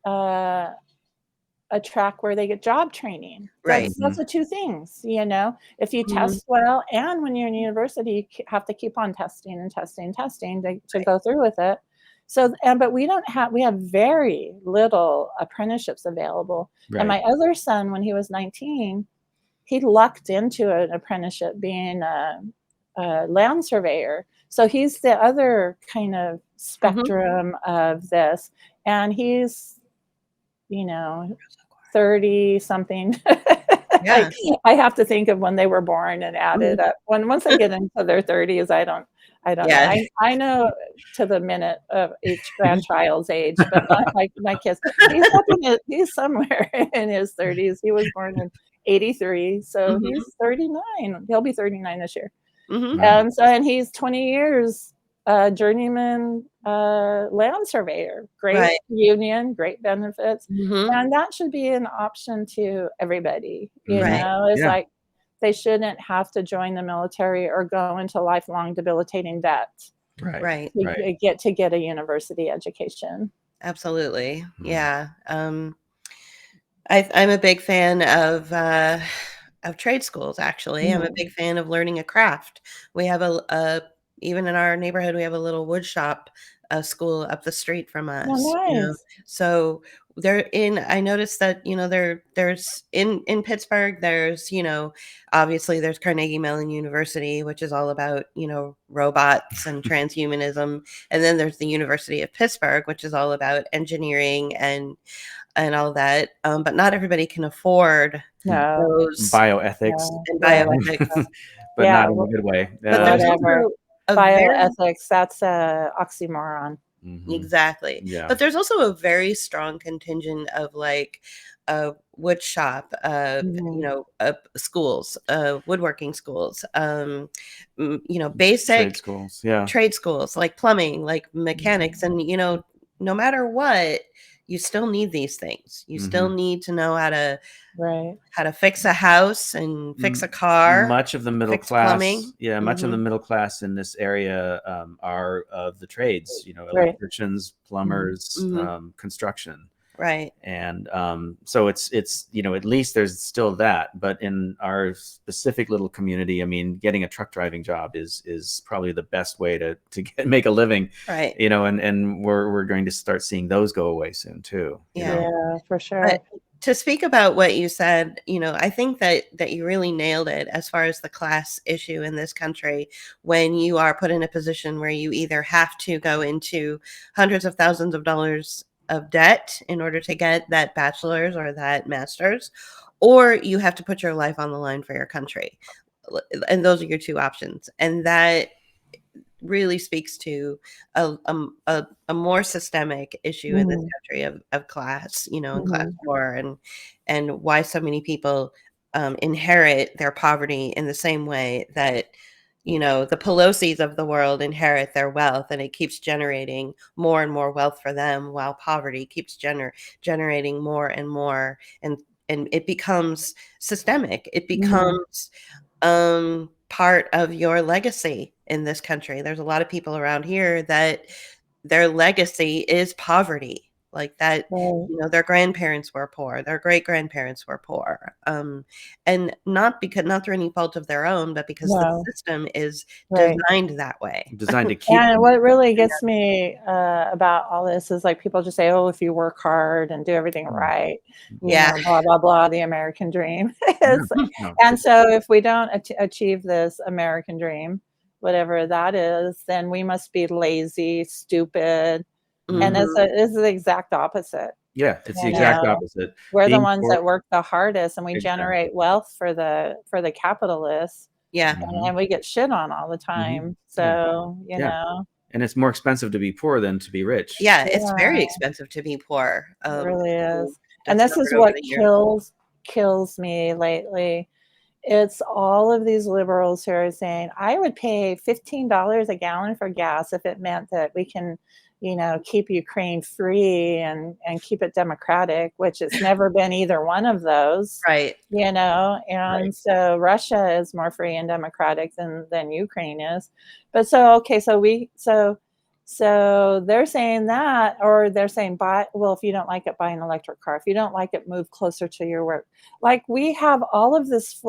a track where they get job training. That's the two things, you know. If you test well, and when you're in university, you have to keep on testing and testing to go through with it. So, but we have very little apprenticeships available. And my other son, when he was 19, he lucked into an apprenticeship being a land surveyor. So he's the other kind of spectrum of this. And he's, you know, 30 something.
Yeah.
I have to think of when they were born and add it up. Once they get into their 30s, I don't know. I know to the minute of each grandchild's age, but not like my kids. He's somewhere in his 30s. He was born in 83, so he's 39. He'll be 39 this year. And he's 20 years journeyman land surveyor. Great
Right.
union, great benefits.
Mhm.
And that should be an option to everybody. You
Right.
know, it's
Yeah.
like they shouldn't have to join the military or go into lifelong debilitating debt
Right.
Right.
to get a university education.
Absolutely.
Mhm.
Yeah. I'm a big fan of trade schools, actually. I'm a big fan of learning a craft. We have even in our neighborhood, we have a little wood shop school up the street from us,
Oh,
you know.
nice.
So I noticed that, you know, there's in Pittsburgh, there's, you know, obviously there's Carnegie Mellon University, which is all about, you know, robots and transhumanism. And then there's the University of Pittsburgh, which is all about engineering and all that. But not everybody can afford
No.
those
Bioethics,
and
Yeah.
bioethics.
but
Yeah,
not in a good way.
But there's
whatever.
also a very
Bioethics, that's a oxymoron.
Mhm.
exactly.
Yeah.
But there's also a very strong contingent of like wood shop, you know, schools, woodworking schools, you know,
Trade
basic
schools. Yeah.
trade schools like plumbing, like mechanics, and you know, no matter what, you still need these things. You still need to know
Right.
how to fix a house and fix a car,
Much of the middle
fix
class,
plumbing.
much of the
Mhm.
middle class in this area are of the trades, you know,
Right.
electricians, plumbers,
Mhm.
construction.
Right.
And so it's you know, at least there's still that. But in our specific little community, I mean, getting a truck driving job is probably the best way to make a living,
Right.
you know, and we're going to start seeing those go away soon too, you
Yeah.
know.
Yeah, for sure.
But to speak about what you said, you know, I think that you really nailed it as far as the class issue in this country. When you are put in a position where you either have to go into hundreds of thousands of dollars of debt in order to get that bachelor's or that master's, or you have to put your life on the line for your country. And those are your two options. And that really speaks to a more systemic issue in this
Mhm.
country of class, you know, and class
Mhm.
war, and why so many people inherit their poverty in the same way that, you know, the Pelosi's of the world inherit their wealth, and it keeps generating more and more wealth for them, while poverty keeps generating more and more, and it becomes systemic. It becomes part of your legacy in this country. There's a lot of people around here that their legacy is poverty. Like that,
Right.
you know, their grandparents were poor, their great grandparents were poor. And not through any fault of their own, but because the
No.
system is
Right.
designed that way.
Designed to keep
And
them.
what really gets me about all this is like people just say, "Oh, if you work hard and do everything right, you
Yeah.
know, blah blah blah, the American dream."
Yeah.
It's,
No.
and so if we don't achieve this American dream, whatever that is, then we must be lazy, stupid, and
Mhm.
it's the exact opposite.
Yeah, it's the
You
exact
know,
opposite.
we're the
Being
ones
poor.
that work the hardest, and we
Exactly.
generate wealth for the capitalists,
Yeah.
and we get shit on all the time.
Yeah.
So you
Yeah.
know.
And it's more expensive to be poor than to be rich.
Yeah, it's very
Yeah.
expensive to be poor.
It really
I've
is. And this is
discovered over
what
the years.
kills me lately. It's all of these liberals who are saying, I would pay $15 a gallon for gas if it meant that we can, you know, keep Ukraine free and keep it democratic, which it's never been either one of those,
Right.
you know.
Right.
And so Russia is more free and democratic than Ukraine is. But so okay, so they're saying that, or they're saying, buy, well, if you don't like it, buy an electric car. If you don't like it, move closer to your work. Like we have all of this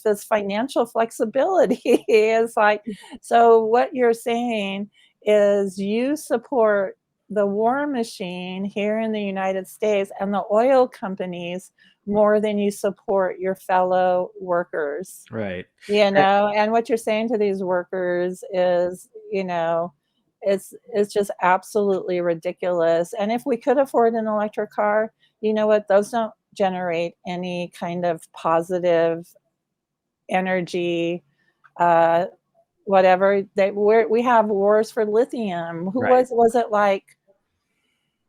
this financial flexibility. It's like, so what you're saying is you support the war machine here in the United States and the oil companies more than you support your fellow workers.
Right.
You know, and what you're saying to these workers is, you know, it's just absolutely ridiculous. And if we could afford an electric car, you know what? Those don't generate any kind of positive energy, uh, whatever. We have wars for lithium. Who
Right.
was it like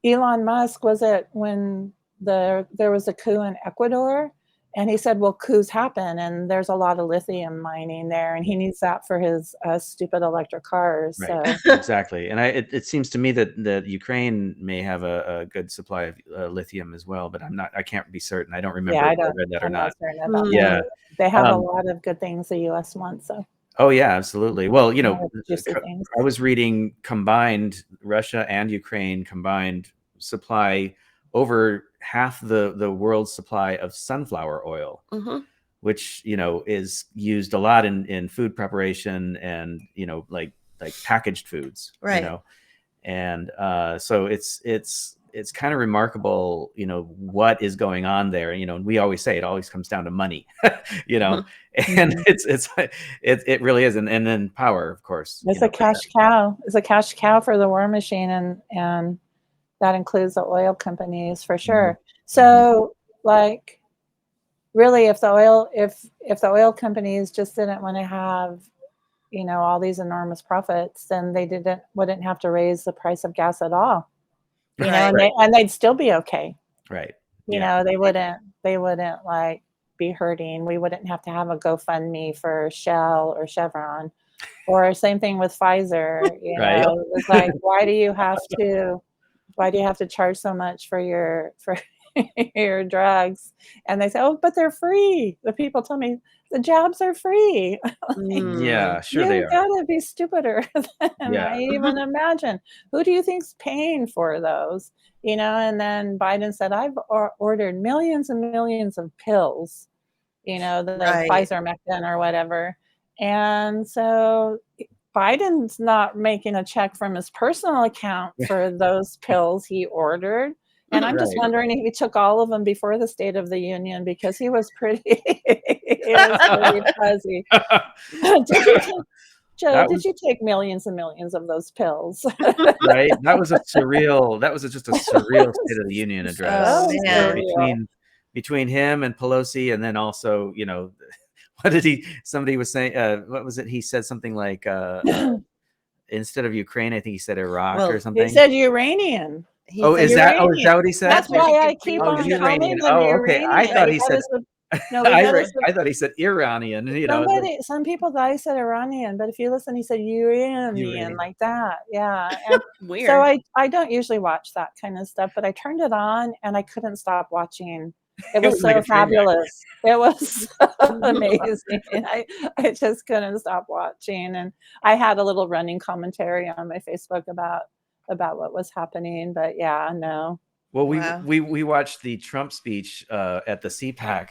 Elon Musk? Was it when there was a coup in Ecuador? And he said, well, coups happen, and there's a lot of lithium mining there, and he needs that for his stupid electric cars.
Right.
So
Exactly. And it seems to me that Ukraine may have a good supply of lithium as well, but I can't be certain. I don't remember if I read that or
I'm not
not.
certain about that.
Yeah.
They have a
Um,
lot of good things the U.S. wants. So
oh yeah, absolutely. Well,
a lot of juicy things.
I was reading combined Russia and Ukraine combined supply over half the world's supply of sunflower oil, which, is used a lot in food preparation and, like packaged foods,
Right.
and so it's kind of remarkable, what is going on there. And we always say it always comes down to money, and it really is. And then power, of course.
It's a cash cow. It's a cash cow for the war machine, and that includes the oil companies for sure. So like, really, if the oil companies just didn't want to have, all these enormous profits, then they wouldn't have to raise the price of gas at all. And they'd still be okay.
Right.
They wouldn't like be hurting. We wouldn't have to have a GoFundMe for Shell or Chevron, or same thing with Pfizer.
Right.
It's like, why do you have to charge so much for your drugs? And they say, oh, but they're free. The people tell me the jabs are free.
Yeah, sure they
You
are.
gotta be stupider than I even imagine. Who do you think's paying for those? And then Biden said, I've ordered millions and millions of pills, the Pfizer Mectin or whatever. And so Biden's not making a check from his personal account for those pills he ordered. And I'm just wondering if he took all of them before the State of the Union, because he was pretty fuzzy. Joe, did you take millions and millions of those pills?
Right. That was just a surreal State of the Union address. Between him and Pelosi, and then also, somebody was saying, what was it? He said something like, instead of Ukraine, I think he said Iraq or something.
He said Iranian.
Is that what he said?
That's why I keep on
Iranian.
calling him
okay.
Iranian.
I thought he said. I thought he said Iranian.
Some people thought he said Iranian, but if you listen, he said Uranian, like that. Yeah. And
weird.
So I don't usually watch that kind of stuff, but I turned it on and I couldn't stop watching. It was so fabulous. It was so amazing. I just couldn't stop watching, and I had a little running commentary on my Facebook about what was happening. But yeah, no.
Well, we watched the Trump speech at the CPAC,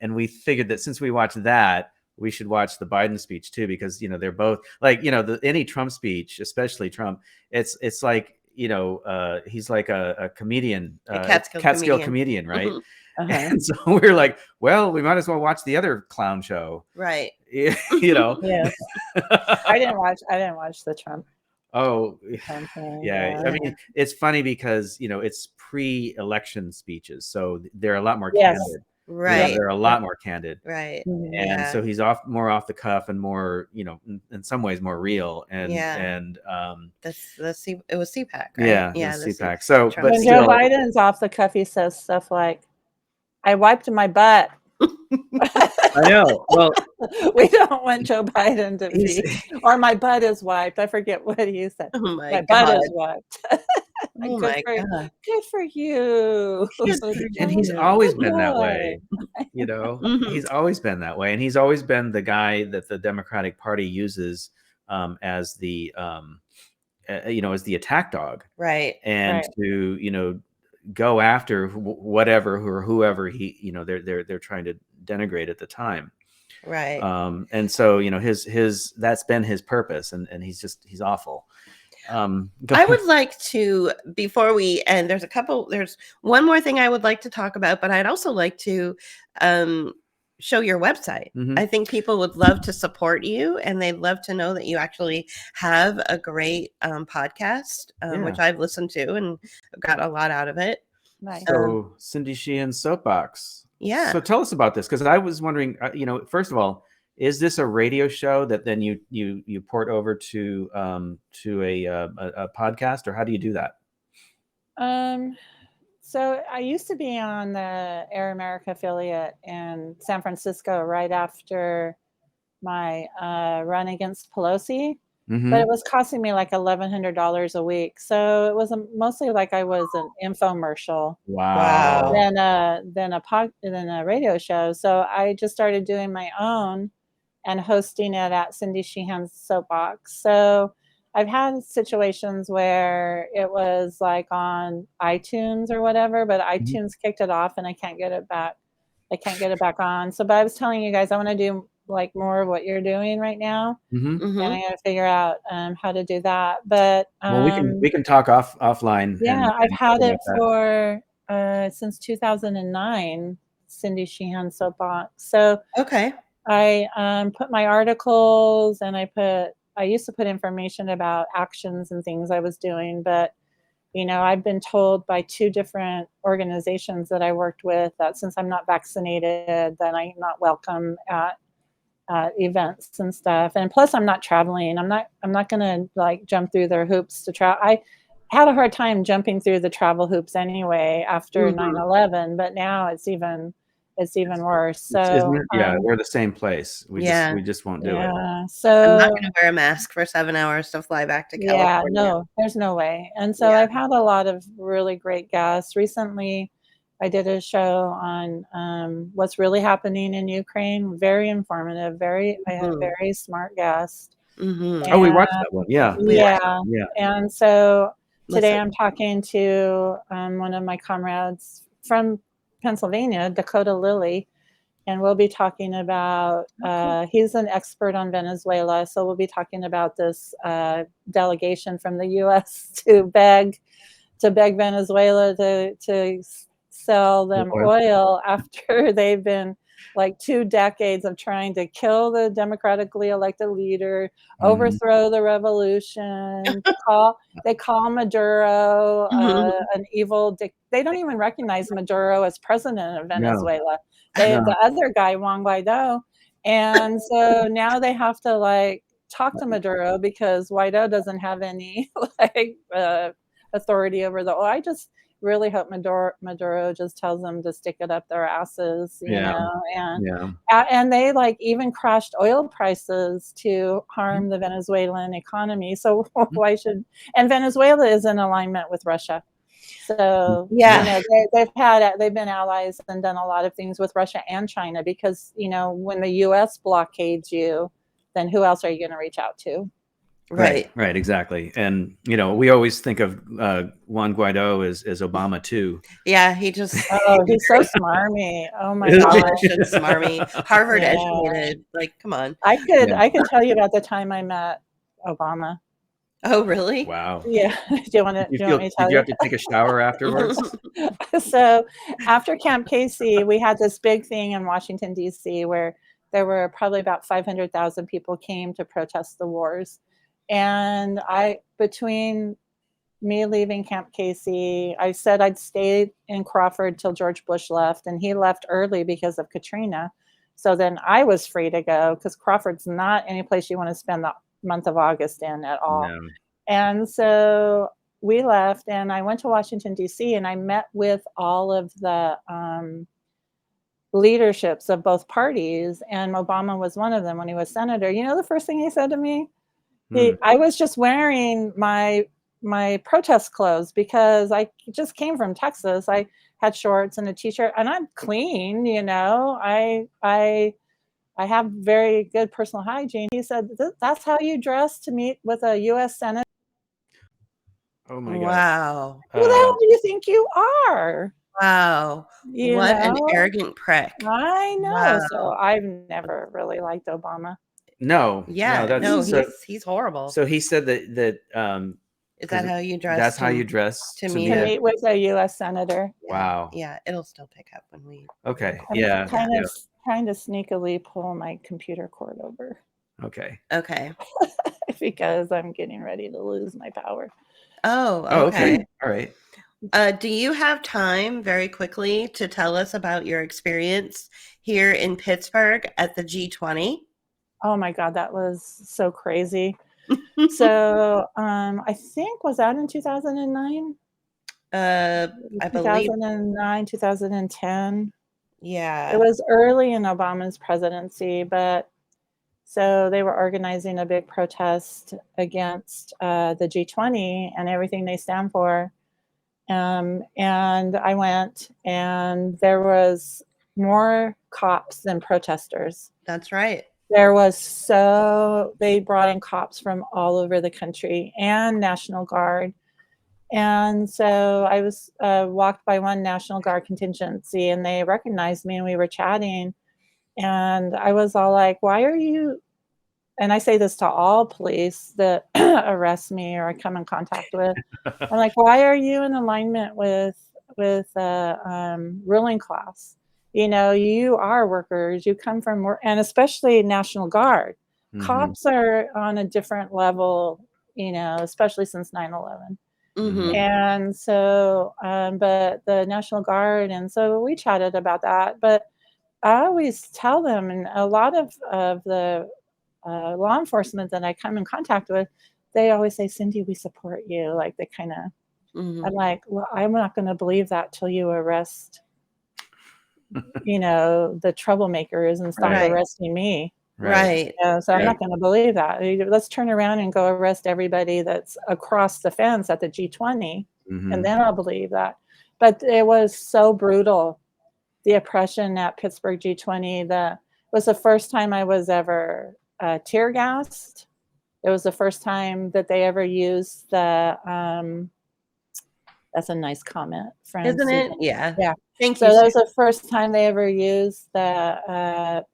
and we figured that since we watched that, we should watch the Biden speech too, because they're both like, any Trump speech, especially Trump, it's like, he's like a comedian, Catskill comedian, right? And so we're like, well, we might as well watch the other clown show,
right?
Yeah. I didn't watch the Trump.
Oh, yeah. I mean, it's funny because it's pre-election speeches, so they're a lot more candid.
Right.
They're a lot more candid.
Right.
And so he's more off the cuff and more, in some ways more real. And it
was CPAC, right?
Yeah, CPAC. So, but
when Joe Biden's off the cuff, he says stuff like, "I wiped my butt."
I know. Well,
we don't want Joe Biden to be, or my butt is wiped. I forget what he said.
Oh my
butt is wiped.
Oh my God.
Good for you.
And he's always been that way. He's always been that way. And he's always been the guy that the Democratic Party uses as the, as the attack dog.
Right.
And to, go after whoever he, they're trying to denigrate at the time.
Right.
And so, his that's been his purpose, and he's awful.
I would like to, before we end, there's one more thing I would like to talk about, but I'd also like to show your website. I think people would love to support you, and they'd love to know that you actually have a great podcast, which I've listened to and got a lot out of it.
Nice.
So Cindy Sheehan's Soapbox.
Yeah.
So tell us about this, because I was wondering, first of all, is this a radio show that then you port over to a podcast, or how do you do that?
So I used to be on the Air America affiliate in San Francisco right after my run against Pelosi, but it was costing me like $1,100 a week. So it was mostly like I was an infomercial
Wow.
than a radio show. So I just started doing my own and hosting it at Cindy Sheehan's Soapbox. So I've had situations where it was like on iTunes or whatever, but iTunes kicked it off and I can't get it back. I can't get it back on. So, but I was telling you guys, I want to do like more of what you're doing right now, and I got to figure out how to do that. But
Well, we can talk offline.
yeah, I've
and
had
talk
it
about
for since 2009, Cindy Sheehan Soapbox. So
Okay.
I put my articles and I used to put information about actions and things I was doing, but I've been told by 2 different organizations that I worked with that since I'm not vaccinated, that I'm not welcome at events and stuff. And plus I'm not traveling. I'm not going to like jump through their hoops to travel. I had a hard time jumping through the travel hoops anyway after 9/11, but now it's even worse. So
yeah, we're the same place. We just won't do it.
yeah.
I'm
So
not going to wear a mask for 7 hours to fly back to
yeah,
California.
no, there's no way. And so
Yeah.
I've had a lot of really great guests. Recently, I did a show on what's really happening in Ukraine. Very informative. I had a very smart guest.
Oh, we watched that one. Yeah.
Yeah.
Yeah.
And so today
Listen.
I'm talking to one of my comrades from Pennsylvania, Dakota Lilly, and we'll be talking about, he's an expert on Venezuela, so we'll be talking about this delegation from the U.S. to beg Venezuela to sell them oil after they've been like 2 decades of trying to kill the democratically elected leader, overthrow the revolution. They call Maduro an evil they don't even recognize Maduro as president of Venezuela. The other guy, Juan Guaido. And so now they have to like talk to Maduro because Guaido doesn't have any like authority over the oil. I just really hope Maduro just tells them to stick it up their asses, you know, and they like even crashed oil prices to harm the Venezuelan economy. So why should, and Venezuela is in alignment with Russia. So they've been allies and done a lot of things with Russia and China because, when the US blockades you, then who else are you going to reach out to?
Right,
exactly. And we always think of Juan Guaido as Obama too.
Yeah, he just
he's so smarmy. Oh my gosh,
smarmy, Harvard educated. Like, come on.
I could tell you about the time I met Obama.
Oh, really?
Wow.
Yeah. Do you want me to tell you?
Did you have to take a shower afterwards?
So after Camp Casey, we had this big thing in Washington, D.C. where there were probably about 500,000 people came to protest the wars. And between me leaving Camp Casey, I said I'd stay in Crawford till George Bush left, and he left early because of Katrina. So then I was free to go because Crawford's not any place you want to spend the month of August in at all. No. And so we left, and I went to Washington, D.C., and I met with all of the leaderships of both parties, and Obama was one of them when he was senator. You know the first thing he said to me? I was just wearing my protest clothes because I just came from Texas. I had shorts and a t-shirt, and I'm clean, I have very good personal hygiene. He said, that's how you dress to meet with a U.S. Senator?
Oh my God.
Wow.
Who the hell do you think you are?
Wow. What an arrogant prick.
I know. Wow. So I've never really liked Obama.
No.
Yeah. He's horrible.
So he said that
is that how you dress?
That's how you dress
to meet with a U.S. senator.
Wow.
Yeah, it'll still pick up when we.
Okay.
I'm trying to sneakily pull my computer cord over.
Okay.
Because I'm getting ready to lose my power.
Oh, okay.
All right.
Do you have time very quickly to tell us about your experience here in Pittsburgh at the G20?
Oh my God, that was so crazy. So I think, was that in 2009?
I believe,
2009, 2010. It
yeah,
was early in Obama's presidency, but so they were organizing a big protest against the G20 and everything they stand for. And I went, and there was more cops than protesters.
that's right.
They brought in cops from all over the country and National Guard. And so I was walked by one National Guard contingency, and they recognized me, and we were chatting. And I was all like, why are you, and I say this to all police that arrest me or I come in contact with, I'm like, why are you in alignment with ruling class? You are workers, you come from work, and especially National Guard. Cops are on a different level, especially since 9/11.
Mm-hmm.
And so, but the National Guard, and so we chatted about that. But I always tell them, and a lot of the law enforcement that I come in contact with, they always say, Cindy, we support you. Like they kind of,
Mm-hmm.
I'm like, well, I'm not going to believe that till you arrest, the troublemakers and stop
Right.
arresting me.
Right.
So I'm not going to believe that. Let's turn around and go arrest everybody that's across the fence at the G20, and then I'll believe that. But it was so brutal, the oppression at Pittsburgh G20. That was the first time I was ever tear gassed. It was the first time that they ever used the. That's a nice comment, friend.
Isn't it? Yeah.
Yeah.
Thank
So
you.
that was the first time they ever used the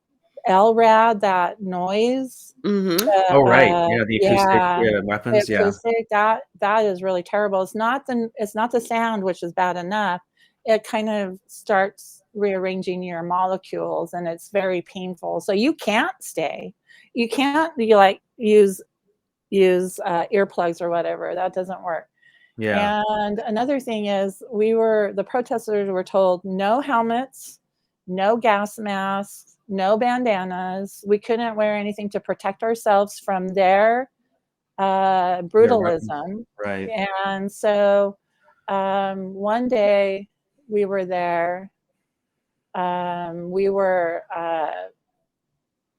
LRAD, that noise.
Mm-hmm.
Oh, right. Yeah, the acoustic weapons.
The acoustic, that is really terrible. It's not the sound, which is bad enough. It kind of starts rearranging your molecules, and it's very painful. So you can't use earplugs or whatever. That doesn't work.
Yeah.
And another thing is, the protesters were told no helmets, no gas masks, no bandanas. We couldn't wear anything to protect ourselves from their brutalism.
Right.
And so one day we were there. And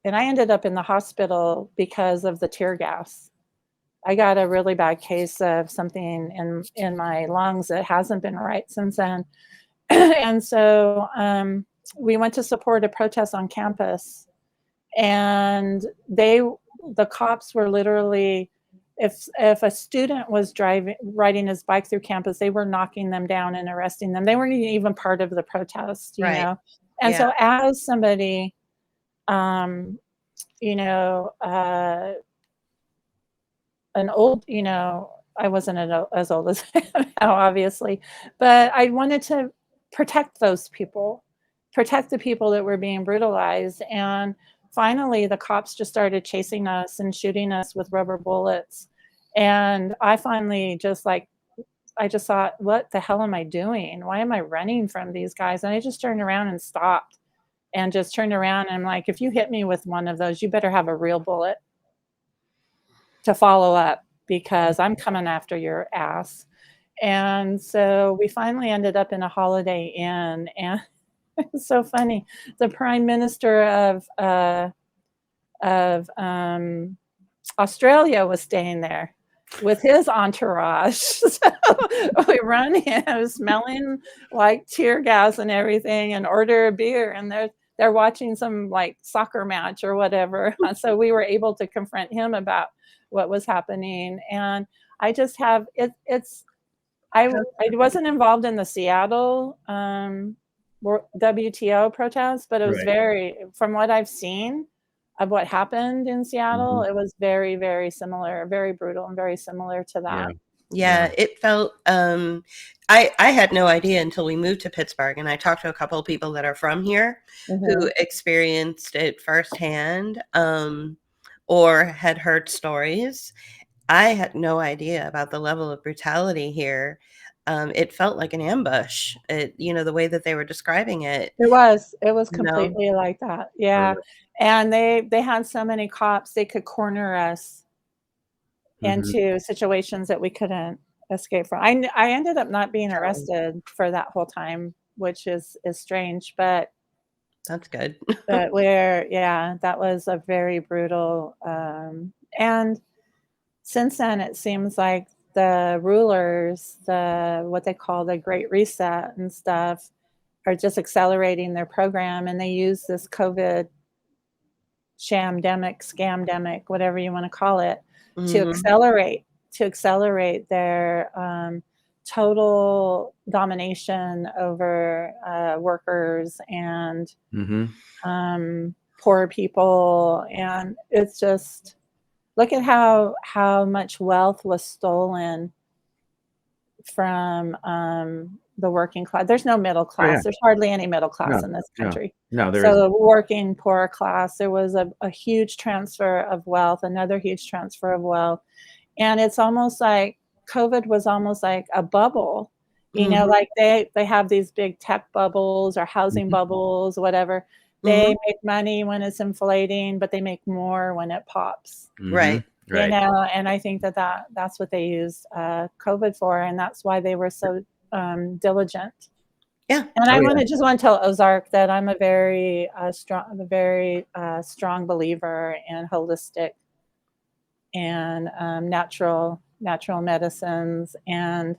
I ended up in the hospital because of the tear gas. I got a really bad case of something in my lungs that hasn't been right since then. And so we went to support a protest on campus, and the cops were literally, if a student was riding his bike through campus, they were knocking them down and arresting them. They weren't even part of the protest,
Right.
And
Yeah.
so as somebody, an old, I wasn't as old as I am now, obviously, but I wanted to protect those people, protect the people that were being brutalized. And finally, the cops just started chasing us and shooting us with rubber bullets. And I finally I just thought, what the hell am I doing? Why am I running from these guys? And I just turned around and stopped, and just turned around. And I'm like, if you hit me with one of those, you better have a real bullet to follow up, because I'm coming after your ass. And so we finally ended up in a Holiday Inn, and it's so funny. The Prime Minister of Australia was staying there with his entourage. So we run in, smelling like tear gas and everything, and order a beer, and they're watching some like soccer match or whatever. So we were able to confront him about what was happening. And I just have I wasn't involved in the Seattle WTO protest, but it was from what I've sin of what happened in Seattle, it was very, very similar, very brutal, and very similar to that.
Yeah, it felt, I had no idea until we moved to Pittsburgh, and I talked to a couple of people that are from here who experienced it firsthand, or had heard stories. I had no idea about the level of brutality here. It felt like an ambush, the way that they were describing it.
It was completely like that. Yeah. And they had so many cops, they could corner us into situations that we couldn't escape from. I ended up not being arrested for that whole time, which is strange, but
That's good.
that was a very brutal. And since then, it seems like the rulers, what they call the Great Reset and stuff, are just accelerating their program, and they use this COVID shamdemic, scamdemic, whatever you want to call it, to accelerate their total domination over workers and poor people. And it's just, look at how much wealth was stolen from the working class. There's no middle class.
yeah.
There's hardly any middle class in this country.
No, there
so
isn't.
the working poor class, there was a huge transfer of wealth, another huge transfer of wealth. And it's almost like COVID was almost like a bubble. You know, like they have these big tech bubbles or housing bubbles, whatever. They make money when it's inflating, but they make more when it pops.
Right.
You know, and I think that's what they used COVID for, and that's why they were so diligent.
Yeah.
And I just want to tell Ozark that I'm a very strong believer in holistic and natural medicines, and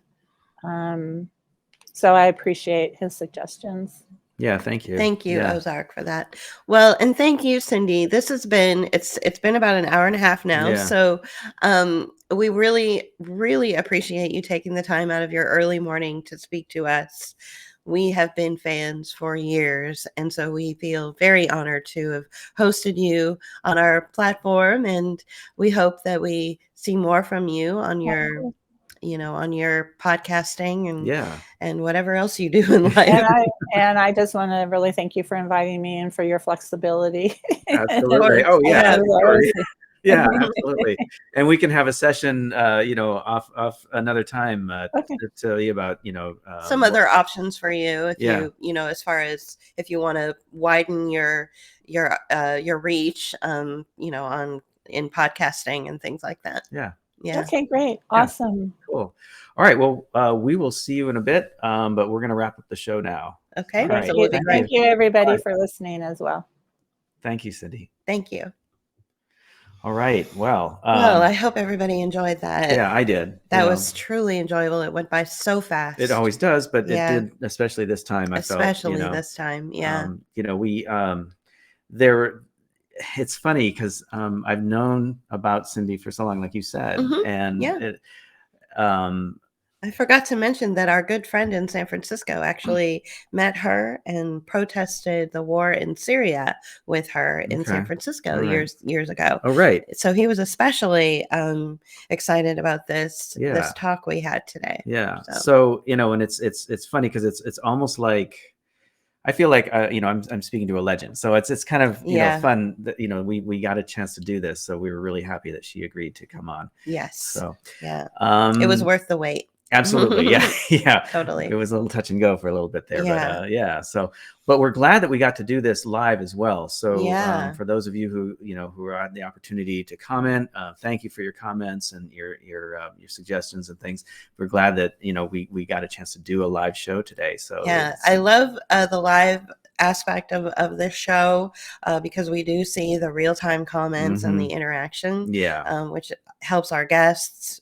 so I appreciate his suggestions.
Yeah, thank you.
Thank you, Ozark, for that. Well, and thank you, Cindy. This has been, it's been about an hour and a half now.
Yeah.
So we really, really appreciate you taking the time out of your early morning to speak to us. We have been fans for years, and so we feel very honored to have hosted you on our platform, and we hope that we see more from you on your on your podcasting and whatever else you do in life.
And I just want to really thank you for inviting me and for your flexibility.
Absolutely. Oh yeah. Yeah, absolutely. And we can have a session, off another time to tell you about,
some other options for you. If as far as if you want to widen your reach, in podcasting and things like that.
Yeah.
Yeah.
Okay, great. Awesome.
Yeah. Cool. All right. Well, we will see you in a bit, but we're going to wrap up the show now.
Okay.
Right. So thank you everybody for listening as well.
Thank you, Cindy.
Thank you.
All right. Well,
I hope everybody enjoyed that.
Yeah, I did.
That was truly enjoyable. It went by so fast.
It always does, but it did, especially this time.
Especially this time. Yeah.
It's funny because I've known about Cindy for so long, like you said, and
I forgot to mention that our good friend in San Francisco actually met her and protested the war in Syria with her in San Francisco years ago.
Oh, right.
So he was especially excited about this talk we had today.
Yeah. So and it's funny because it's almost like, I feel like I'm speaking to a legend, so it's kind of fun that we got a chance to do this, so we were really happy that she agreed to come on.
Yes.
So
it was worth the wait.
Absolutely. Yeah.
Totally.
It was a little touch and go for a little bit there, but we're glad that we got to do this live as well. So for those of you who had the opportunity to comment, thank you for your comments and your suggestions and things. We're glad that we got a chance to do a live show today. So
I love the live aspect of this show because we do see the real-time comments and the interaction, which helps our guests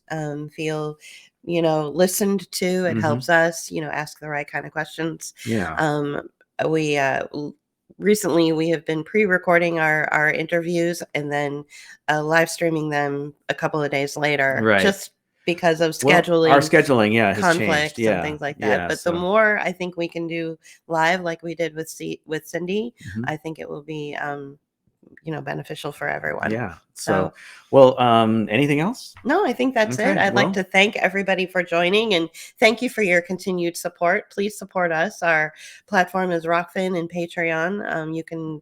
feel listened to. It helps us ask the right kind of questions. We recently we have been pre-recording our interviews and then live streaming them a couple of days later, just because of scheduling.
Our scheduling has
conflicts
changed.
and things like that. But the more I think we can do live, like we did with Cindy, I think it will be beneficial for everyone.
Yeah. So anything else?
No, I think that's it. I'd like to thank everybody for joining and thank you for your continued support. Please support us. Our platform is Rockfin and Patreon. You can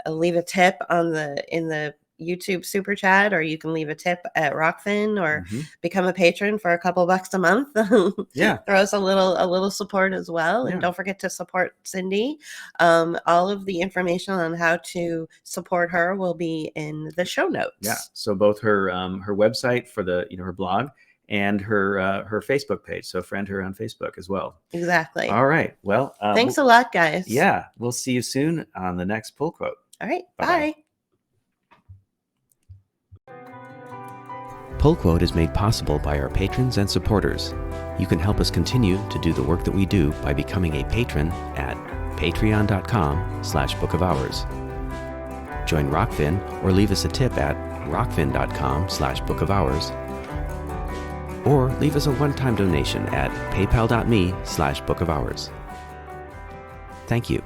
leave a tip in the YouTube super chat, or you can leave a tip at Rockfin or become a patron for a couple bucks a month. Throw us a little support as well. And don't forget to support Cindy. All of the information on how to support her will be in the show notes.
Yeah. So both her website for the her blog and her Facebook page. So friend her on Facebook as well.
Exactly.
All right. Well,
Thanks a lot, guys.
Yeah. We'll see you soon on the next pull quote.
All right.
Bye-bye.
Bye.
Pull Quote is made possible by our patrons and supporters. You can help us continue to do the work that we do by becoming a patron at patreon.com/Book of Hours. Join Rockfin or leave us a tip at rockfin.com/Book of Hours. Or leave us a one-time donation at paypal.me/Book of Hours. Thank you.